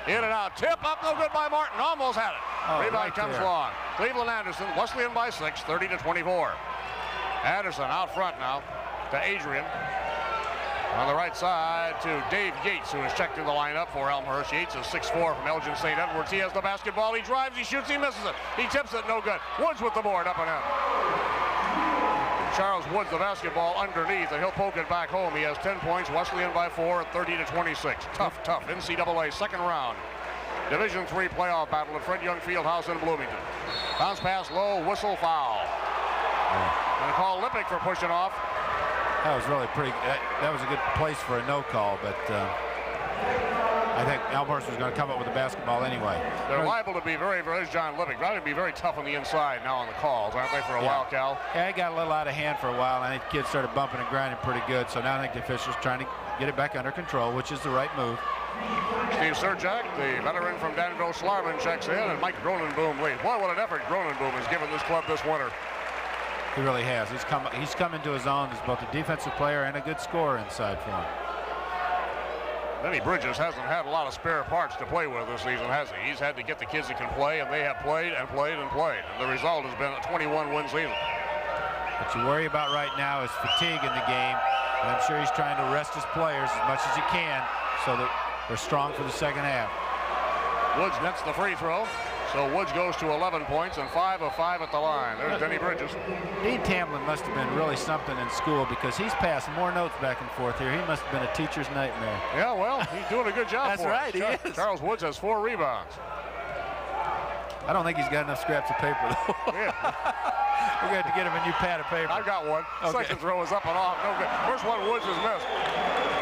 In and out. Tip up, no good by Martin. Almost had it. Oh, Rebound right comes there. long. Cleveland Anderson, Wesleyan by 6, 30-24. Anderson out front now to Adrian. On the right side to Dave Yates, who is checked in the lineup for Elmhurst. Yates is 6'4" from Elgin St. Edwards. He has the basketball. He drives, he shoots, he misses it. He tips it, no good. Woods with the board, up and in. Charles Woods the basketball underneath, and he'll poke it back home. He has 10 points. Wesleyan by 4 at 30-26. Tough NCAA second round. Division III playoff battle at Fred Young Fieldhouse in Bloomington. Bounce pass low, whistle, foul. And call Lippick for pushing off. That was really pretty. That was a good place for a no call, but I think Elmhurst was going to come up with the basketball anyway. They're liable to be there's John Lippick, liable to be very tough on the inside now on the calls, aren't they, for a while, Cal? Yeah, it got a little out of hand for a while. I think the kids started bumping and grinding pretty good, so now I think the officials trying to get it back under control, which is the right move. Steve Surjak, the veteran from Danville Schlarman, checks in, and Mike Gronenboom leads. Boy, what an effort Gronenboom has given this club this winter. He really has. He's come into his own as both a defensive player and a good scorer inside for him. Benny Bridges hasn't had a lot of spare parts to play with this season, has he? He's had to get the kids that can play, and they have played and played and played. And the result has been a 21-win season. What you worry about right now is fatigue in the game, and I'm sure he's trying to rest his players as much as he can so that they're strong for the second half. Woods nets the free throw. So Woods goes to 11 points and 5 of 5 at the line. There's Denny Bridges. Dean Tamlin must have been really something in school because he's passing more notes back and forth here. He must have been a teacher's nightmare. Yeah, well, he's doing a good job That's for right, us. he is. Charles Woods has 4 rebounds. I don't think he's got enough scraps of paper, though. Yeah. We're going to have to get him a new pad of paper. I've got one. Okay. Second throw is up and off. No good. First one Woods has missed.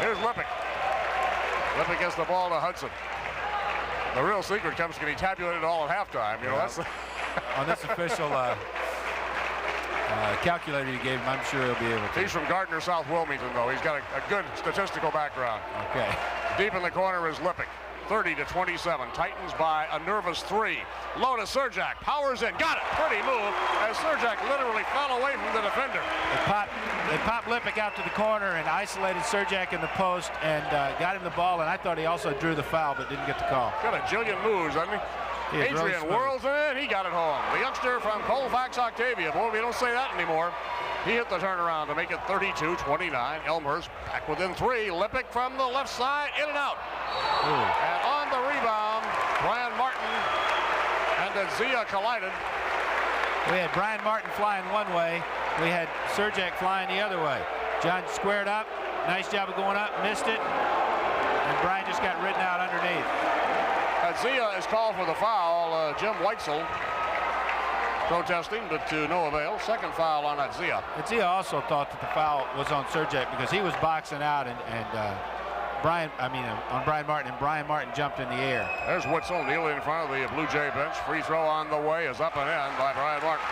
Here's Lippick. Lippick gets the ball to Hudson. The real secret comes when he tabulated all at halftime. You know, that's on this official calculator you gave him, I'm sure he'll be able to. He's from Gardner, South Wilmington, though. He's got a good statistical background. Okay. Deep in the corner is Lippick. 30-27. Titans by a nervous 3. Low to Surjak. Powers in. Got it. Pretty move as Surjak literally fell away from the defender. They popped Lippick out to the corner and isolated Surjak in the post and got him the ball, and I thought he also drew the foul but didn't get the call. Got a jillion moves, doesn't he? Adrian really whirls in. He got it home. The youngster from Colfax, Octavia. Boy, we don't say that anymore. He hit the turnaround to make it 32-29. Elmhurst back within 3. Lippick from the left side, in and out. Ooh. And on the rebound, Brian Martin and Zia collided. We had Brian Martin flying one way. We had Surjak flying the other way. John squared up. Nice job of going up. Missed it. And Brian just got ridden out underneath. Zia is called for the foul. Jim Weitzel protesting, but to no avail. Second foul on Zia. Zia also thought that the foul was on Surjak because he was boxing out and on Brian Martin, and Brian Martin jumped in the air. There's Witzel kneeling in front of the Blue Jay bench. Free throw on the way is up and in by Brian Martin.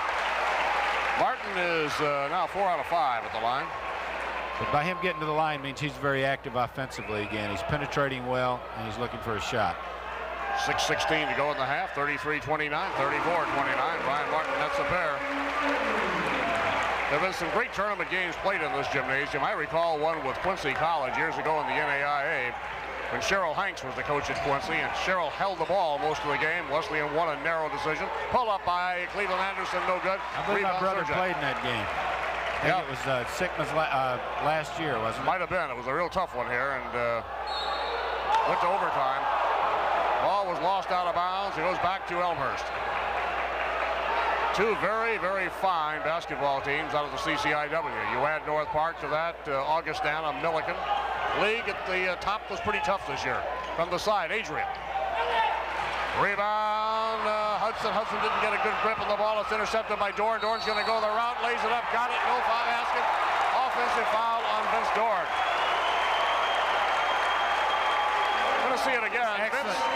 Martin is now 4 out of 5 at the line. But by him getting to the line means he's very active offensively again. He's penetrating well, and he's looking for a shot. 6:16 to go in the half. 33-29, 34-29. Brian Martin nets a pair. There have been some great tournament games played in this gymnasium. I recall one with Quincy College years ago in the NAIA when Cheryl Hanks was the coach at Quincy, and Cheryl held the ball most of the game. Wesleyan won a narrow decision. Pull up by Cleveland Anderson, no good. I believe my brother played in that game. I think it was Sickman's last year, wasn't it? Might have been. It was a real tough one here, and went to overtime. Ball was lost out of bounds. It goes back to Elmhurst. Two very, very fine basketball teams out of the CCIW. You add North Park to that, Augustana, Milliken. League at the top was pretty tough this year. From the side, Adrian. Rebound, Hudson. Hudson didn't get a good grip on the ball. It's intercepted by Dorn. Dorn's going to go the route, lays it up, got it, no foul basket. Offensive foul on Vince Dorn. Going to see it again.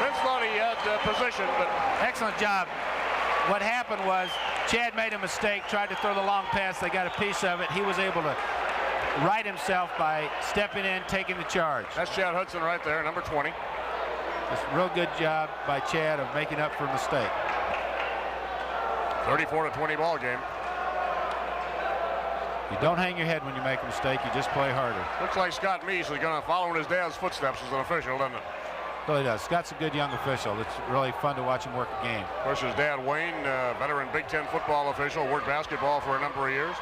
Vince thought he had position, but excellent job. what happened was Chad made a mistake, tried to throw the long pass. They got a piece of it. He was able to right himself by stepping in, taking the charge. That's Chad Hudson right there, number 20. Just a real good job by Chad of making up for a mistake. 34-20 ball game. You don't hang your head when you make a mistake. You just play harder. Looks like Scott Meese is going to follow in his dad's footsteps as an official, doesn't it? Really does. Scott's a good young official. It's really fun to watch him work a game. Of course, his dad, Wayne, veteran Big Ten football official, worked basketball for a number of years.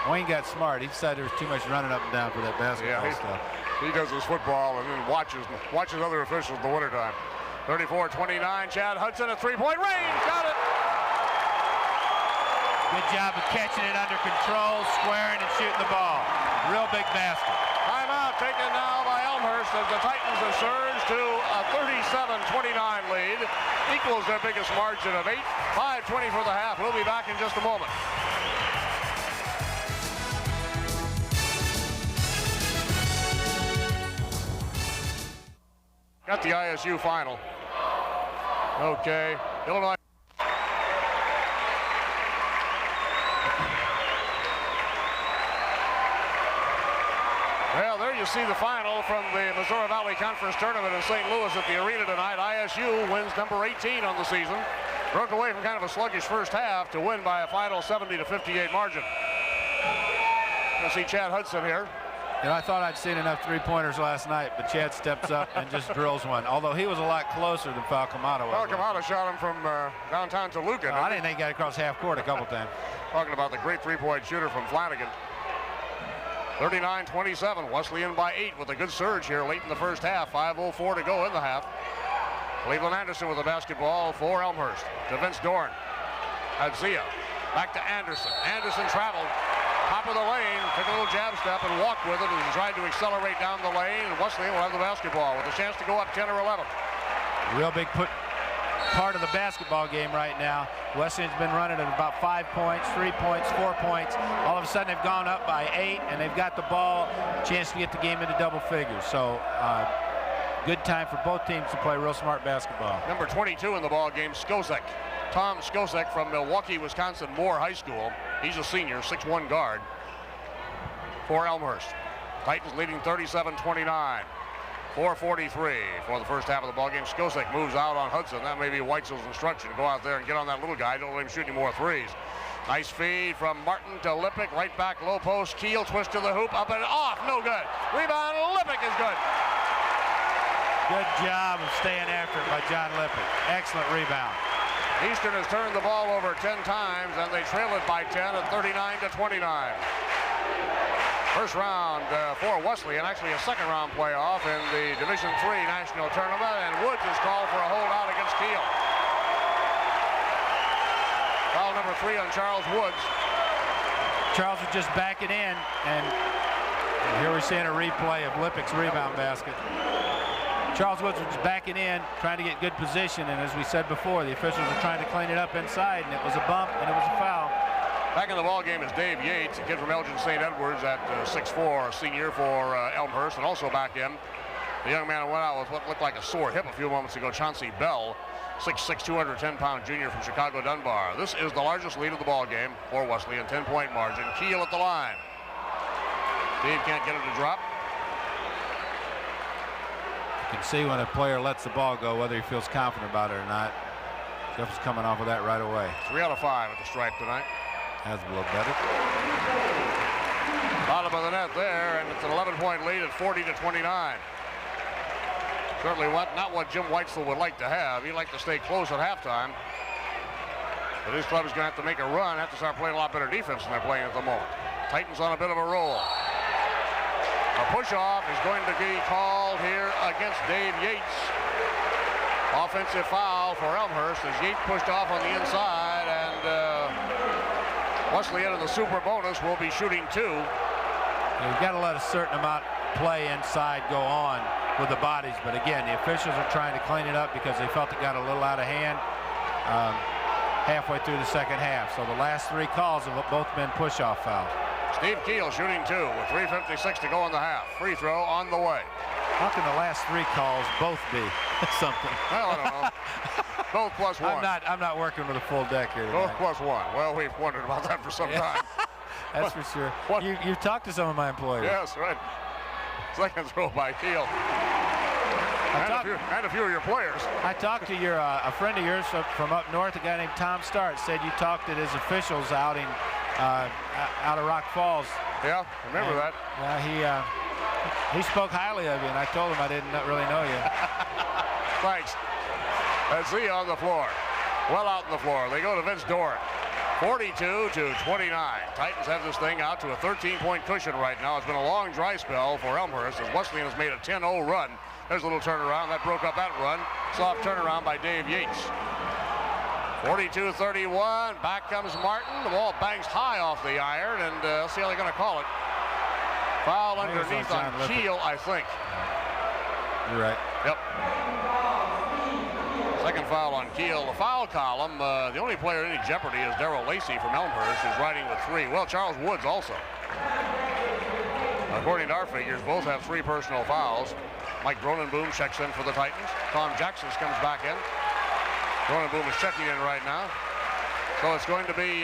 Wayne got smart. He decided there was too much running up and down for that basketball stuff. He does his football and then watches other officials in the wintertime. 34-29, Chad Hudson at three-point range. Got it. Good job of catching it under control, squaring, and shooting the ball. Real big basket. Timeout taken now by Elmhurst as the Titans have surged to a 37-29 lead. Equals their biggest margin of 8. 5:20 for the half. We'll be back in just a moment. Got the ISU final. Okay. Illinois. Well, there you see the final from the Missouri Valley Conference Tournament in St. Louis at the arena tonight. ISU wins number 18 on the season. Broke away from kind of a sluggish first half to win by a final 70-58 margin. You'll see Chad Hudson here. You know, I thought I'd seen enough three-pointers last night, but Chad steps up and just drills one. Although he was a lot closer than Falcomado was. Falcomado shot him from downtown Toluca. I didn't think he got across half court a couple times. Talking about the great three-point shooter from Flanagan. 39-27, Wesleyan by 8 with a good surge here late in the first half. 5:04 to go in the half. Cleveland Anderson with the basketball for Elmhurst. To Vince Dorn. Adzia. Back to Anderson. Anderson traveled. Top of the lane. Took a little jab step and walked with it and tried to accelerate down the lane. And Wesleyan will have the basketball with a chance to go up 10 or 11. Real big part of the basketball game right now. Wesleyan's been running at about 5 points, 3 points, 4 points. All of a sudden they've gone up by 8 and they've got the ball, chance to get the game into double figures. So good time for both teams to play real smart basketball. Number 22 in the ball game, Skosek. Tom Skosek from Milwaukee, Wisconsin, Moore High School. He's a senior, 6'1" guard for Elmhurst. Titans leading 37-29. 4:43 for the first half of the ballgame. Skosek moves out on Hudson. That may be Weitzel's instruction. Go out there and get on that little guy. Don't let him shoot any more threes. Nice feed from Martin to Lippick. Right back, low post. Keel, twist to the hoop. Up and off. No good. Rebound. Lippick is good. Good job of staying after it by John Lippick. Excellent rebound. Eastern has turned the ball over 10 times, and they trail it by 10 at 39-29. First round for Wesleyan, actually a second round playoff in the Division III National Tournament, and Woods is called for a holdout against Kiel. Foul number 3 on Charles Woods. Charles was just backing in, and here we're seeing a replay of Lippick's rebound basket. Charles Woods was backing in, trying to get good position, and as we said before, the officials were trying to clean it up inside, and it was a bump, and it was a foul. Back in the ball game is Dave Yates, a kid from Elgin St. Edwards at 6'4", a senior for Elmhurst, and also back in the young man who went out with what looked like a sore hip a few moments ago, Chauncey Bell, 6'6", 210-pound junior from Chicago Dunbar. This is the largest lead of the ball game for Wesleyan, 10-point margin. Kiel at the line. Dave can't get it to drop. You can see when a player lets the ball go, whether he feels confident about it or not. Jeff is coming off of that right away. 3 out of 5 at the stripe tonight. That's a little better. Bottom of the net there, and it's an 11-point lead at 40-29. Certainly not what Jim Weitzel would like to have. He'd like to stay close at halftime. But his club is going to have to make a run, have to start playing a lot better defense than they're playing at the moment. Titans on a bit of a roll. A push-off is going to be called here against Dave Yates. Offensive foul for Elmhurst as Yates pushed off on the inside, and Wesleyan in the super bonus will be shooting 2. You've got to let a certain amount play inside go on with the bodies, but again, the officials are trying to clean it up because they felt it got a little out of hand halfway through the second half. So the last 3 calls have both been push-off fouls. Steve Kiel shooting 2 with 3:56 to go in the half. Free throw on the way. How can the last 3 calls both be something. Well, I don't know. Both +1. I'm not working with a full deck here tonight. Both +1. Well, we've wondered about that for some time. That's for sure. What? You've talked to some of my employees. Yes, right. Second throw by Keel. And a few of your players. I talked to a friend of yours from up north, a guy named Tom Stark, said you talked at his officials outing out of Rock Falls. Yeah, remember that. Yeah, he spoke highly of you, and I told him I didn't really know you. Thanks. Let's see on the floor. Well out on the floor. They go to Vince Doran. 42-29. Titans have this thing out to a 13-point cushion right now. It's been a long dry spell for Elmhurst as Wesleyan has made a 10-0 run. There's a little turnaround. That broke up that run. Soft turnaround by Dave Yates. 42-31. Back comes Martin. The ball bangs high off the iron, and let's see how they're going to call it. Foul underneath on Keel, I think. You're right. Yep. Second foul on Keel. The foul column, the only player in any jeopardy is Darrell Lacey from Elmhurst, who's riding with 3. Well, Charles Woods also. According to our figures, both have 3 personal fouls. Mike Gronenboom checks in for the Titans. Tom Jackson comes back in. Gronenboom is checking in right now. So it's going to be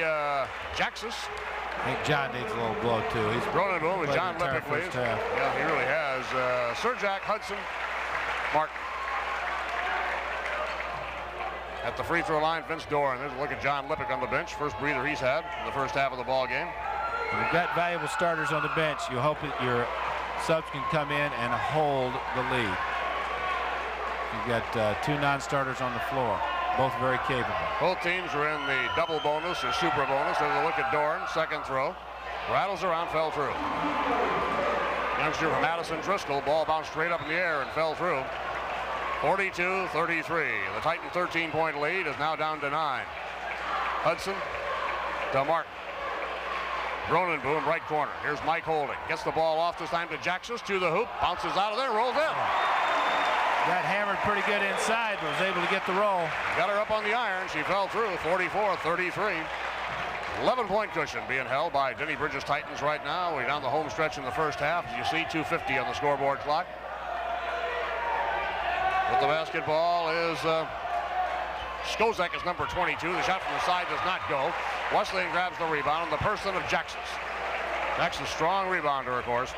Jackson. I think John needs a little blow, too. He's Gronenboom with John Lippick, please. Yeah, he really has. Surjack, Hudson, Martin. At the free throw line, Vince Doran. There's a look at John Lippick on the bench. First breather he's had in the first half of the ball game. When you've got valuable starters on the bench, you hope that your subs can come in and hold the lead. You've got 2 non-starters on the floor, both very capable. Both teams are in the double bonus or super bonus. There's a look at Doran, second throw. Rattles around, fell through. Youngster from Madison Driscoll, ball bounced straight up in the air and fell through. 42-33. The Titan 13-point lead is now down to 9. Hudson to Martin. Gronenboom, right corner. Here's Mike Holding. Gets the ball off this time to Jackson, to the hoop. Bounces out of there, rolls in. Got hammered pretty good inside, but was able to get the roll. Got her up on the iron. She fell through. 44-33. 11-point cushion being held by Denny Bridges Titans right now. We're down the home stretch in the first half. As you see, 2:50 on the scoreboard clock. With the basketball is Skozek is number 22. The shot from the side does not go. Wesleyan grabs the rebound in the person of Jackson. Jackson's strong rebounder, of course.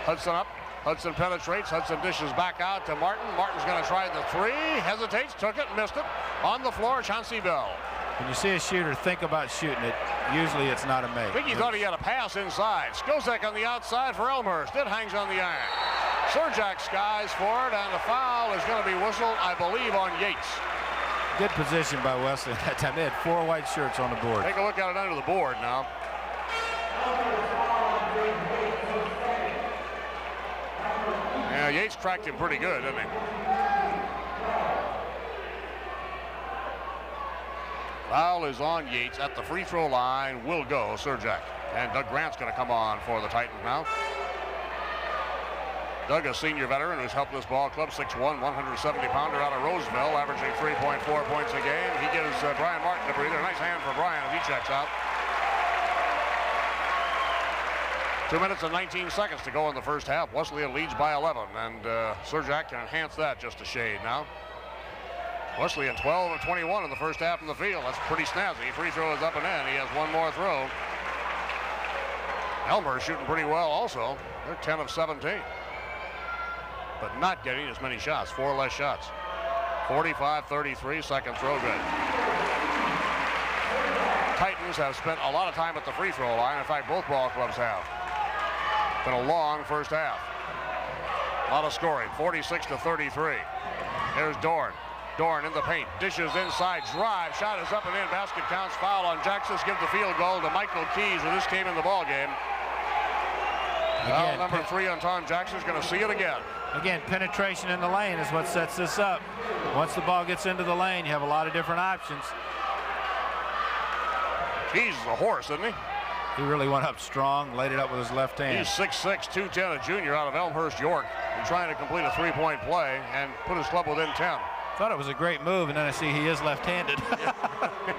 Hudson up. Hudson penetrates. Hudson dishes back out to Martin. Martin's going to try the 3. Hesitates. Took it. Missed it. On the floor, Chauncey Bell. When you see a shooter think about shooting it, usually it's not a make. I think he thought he had a pass inside. Skozek on the outside for Elmhurst. It hangs on the iron. Surjack skies for it, and the foul is going to be whistled, I believe, on Yates. Good position by Wesleyan that time. They had 4 white shirts on the board. Take a look at it under the board now. Yeah, Yates cracked him pretty good, didn't he? Foul is on Yates at the free throw line. Will go, Surjack. And Doug Grant's going to come on for the Titans now. Doug, a senior veteran who's helped this ball club, 6'1", 170-pounder out of Roseville, averaging 3.4 points a game. He gives Brian Martin a breather. Nice hand for Brian as he checks out. 2 minutes and 19 seconds to go in the first half. Wesleyan leads by 11, and Surjack can enhance that just a shade now. Wesleyan 12 of 21 in the first half in the field. That's pretty snazzy. Free throw is up and in. He has 1 more throw. Elmhurst shooting pretty well also. They're 10 of 17. But not getting as many shots, 4 less shots. 45-33, second throw good. Titans have spent a lot of time at the free throw line. In fact, both ball clubs have. Been a long first half. A lot of scoring, 46-33. There's Doran. Doran in the paint, dishes inside, drive, shot is up and in, basket counts, foul on Jackson, gives the field goal to Michael Keys, who just came in the ball game. Foul number 3 on Tom Jackson's going to see it again. Again, penetration in the lane is what sets this up. Once the ball gets into the lane, you have a lot of different options. Keys is a horse, isn't he? He really went up strong, laid it up with his left hand. He's 6'6", 210, a junior out of Elmhurst, York. He's trying to complete a 3-point play and put his club within 10. Thought it was a great move, and then I see he is left-handed.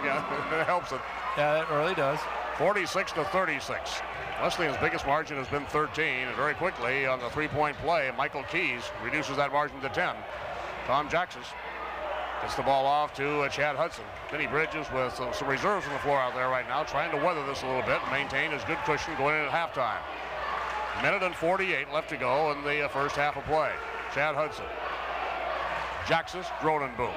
Yeah, it helps it. Yeah, it really does. 46-36. Wesleyan's biggest margin has been 13, and very quickly on the 3-point play, Michael Keys reduces that margin to 10. Tom Jackson gets the ball off to Chad Hudson. Vinny Bridges with some reserves on the floor out there right now, trying to weather this a little bit and maintain his good cushion going in at halftime. Minute and 48 left to go in the first half of play. Chad Hudson. Jackson, Dronen-Boom.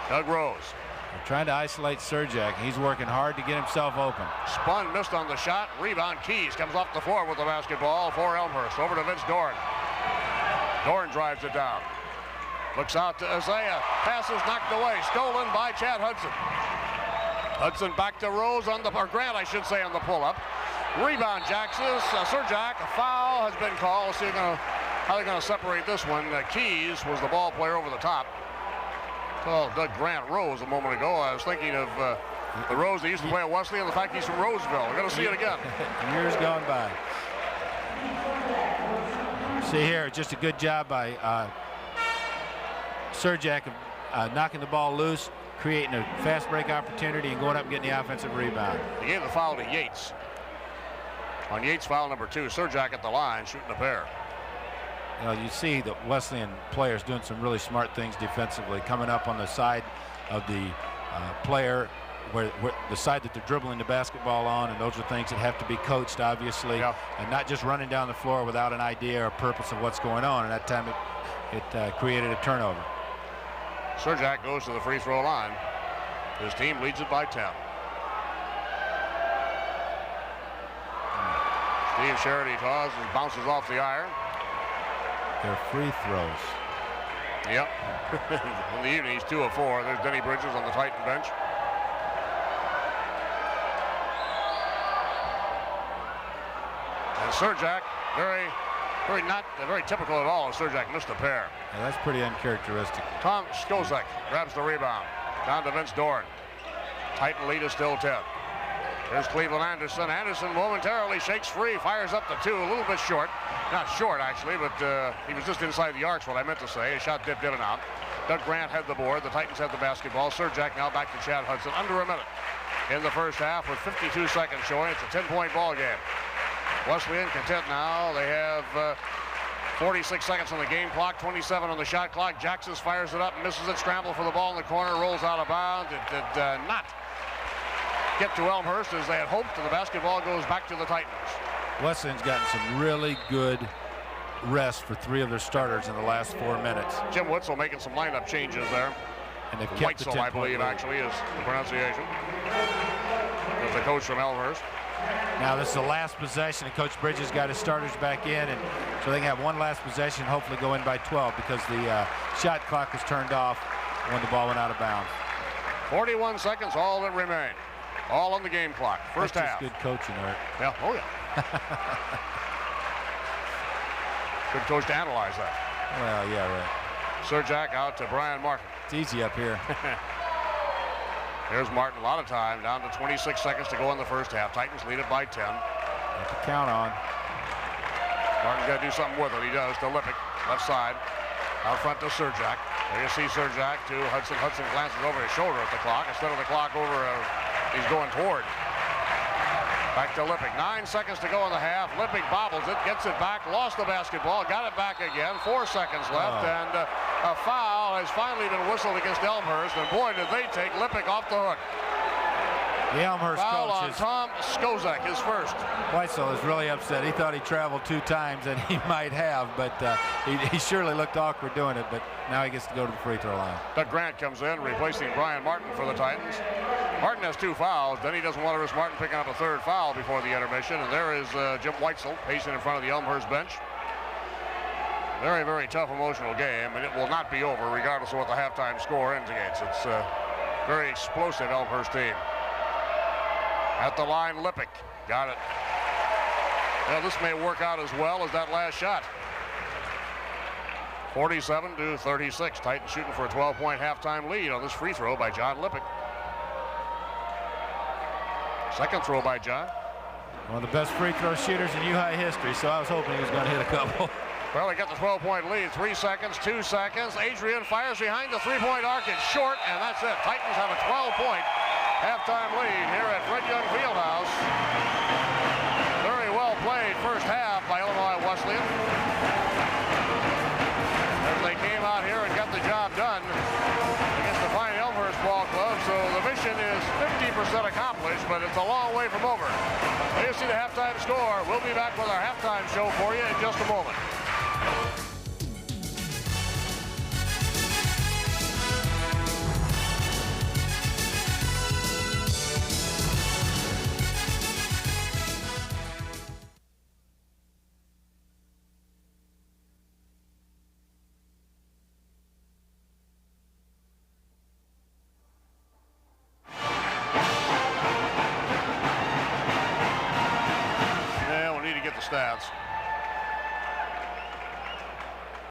Doug Rose. They're trying to isolate Surjak. He's working hard to get himself open. Spun, missed on the shot. Rebound, Keys comes off the floor with the basketball for Elmhurst. Over to Vince Dorn. Dorn drives it down. Looks out to Isaiah. Pass is knocked away. Stolen by Chad Hudson. Hudson back to Rose on the, or Grant, I should say, on the pull-up. Rebound, Jackson. Surjak, a foul has been called. Let's see how they're going to separate this one. Keys was the ball player over the top. Well, Doug Grant Rose a moment ago. I was thinking of the Rose that used to play at Wesleyan and the fact he's from Roseville. We're going to see it again. Years gone by. See here, just a good job by Surjak of knocking the ball loose, creating a fast break opportunity, and going up and getting the offensive rebound. He gave the foul to Yates. On Yates, foul number 2, Surjak at the line, shooting a pair. You know, you see the Wesleyan players doing some really smart things defensively, coming up on the side of the player, where the side that they're dribbling the basketball on, and those are things that have to be coached, obviously, and not just running down the floor without an idea or purpose of what's going on. And that time it created a turnover. Surjak goes to the free throw line. His team leads it by 10. Steve Charity tosses and bounces off the iron. They're free throws. Yep. In the evening, he's 2 of 4. There's Denny Bridges on the Titan bench. And Surjak, not very typical at all. Surjak missed a pair. Yeah, that's pretty uncharacteristic. Tom Skozek grabs the rebound. Down to Vince Dorn. Titan lead is still 10. Here's Cleveland Anderson. Anderson momentarily shakes free, fires up the 2, a little bit short. Not short, actually, but he was just inside the arcs, what I meant to say. His shot dipped in and out. Doug Grant had the board. The Titans had the basketball. Surjak now back to Chad Hudson. Under a minute in the first half with 52 seconds showing. It's a 10-point ball game. Wesleyan content now. They have 46 seconds on the game clock, 27 on the shot clock. Jackson fires it up, misses it, scramble for the ball in the corner, rolls out of bounds. It did not get to Elmhurst as they had hoped, and the basketball goes back to the Titans. Wesleyan's gotten some really good rest for 3 of their starters in the last 4 minutes. Jim Witzel making some lineup changes there. And they've kept Weitzel, I believe, actually, is the pronunciation. That's the coach from Elmhurst. Now this is the last possession, and Coach Bridges got his starters back in, and so they can have one last possession, hopefully go in by 12, because the shot clock was turned off when the ball went out of bounds. 41 seconds, all that remain. All on the game clock. First half. Good coaching, Art. Yeah. Oh, yeah. Good coach to analyze that. Well, yeah, right. Surjak out to Brian Martin. It's easy up here. There's Martin, a lot of time, down to 26 seconds to go in the first half. Titans lead it by 10. Have to count on. Martin's got to do something with it. He does to Lippick, left side. Out front to Surjak. There you see Surjak to Hudson. Hudson glances over his shoulder at the clock. Instead of the clock over, he's going toward. Back to Lippick. 9 seconds to go in the half. Lippick bobbles it, gets it back, lost the basketball, got it back again. 4 seconds left, and a foul has finally been whistled against Elmhurst. And boy, did they take Lippick off the hook. The Elmhurst foul coach on is Tom Skozek, his first. Weitzel is really upset. He thought he traveled 2 times, and he might have, but he surely looked awkward doing it, but now he gets to go to the free throw line. Doug Grant comes in, replacing Brian Martin for the Titans. Martin has 2 fouls. Then he doesn't want to risk Martin picking up a 3rd foul before the intermission, and there is Jim Weitzel pacing in front of the Elmhurst bench. Very, very tough, emotional game, and it will not be over regardless of what the halftime score indicates. It's a very explosive Elmhurst team. At the line, Lippick. Got it. Well, this may work out as well as that last shot. 47-36. Titans shooting for a 12-point halftime lead on this free throw by John Lippick. Second throw by John. One of the best free throw shooters in U-High history, so I was hoping he was going to hit a couple. Well, they got the 12-point lead. 3 seconds, 2 seconds. Adrian fires behind the 3-point arc. It's short, and that's it. Titans have a 12-point halftime lead here at Fred Young Fieldhouse. Very well played first half by Illinois Wesleyan. As they came out here and got the but it's a long way from over. There you see the halftime score. We'll be back with our halftime show for you in just a moment. Stats.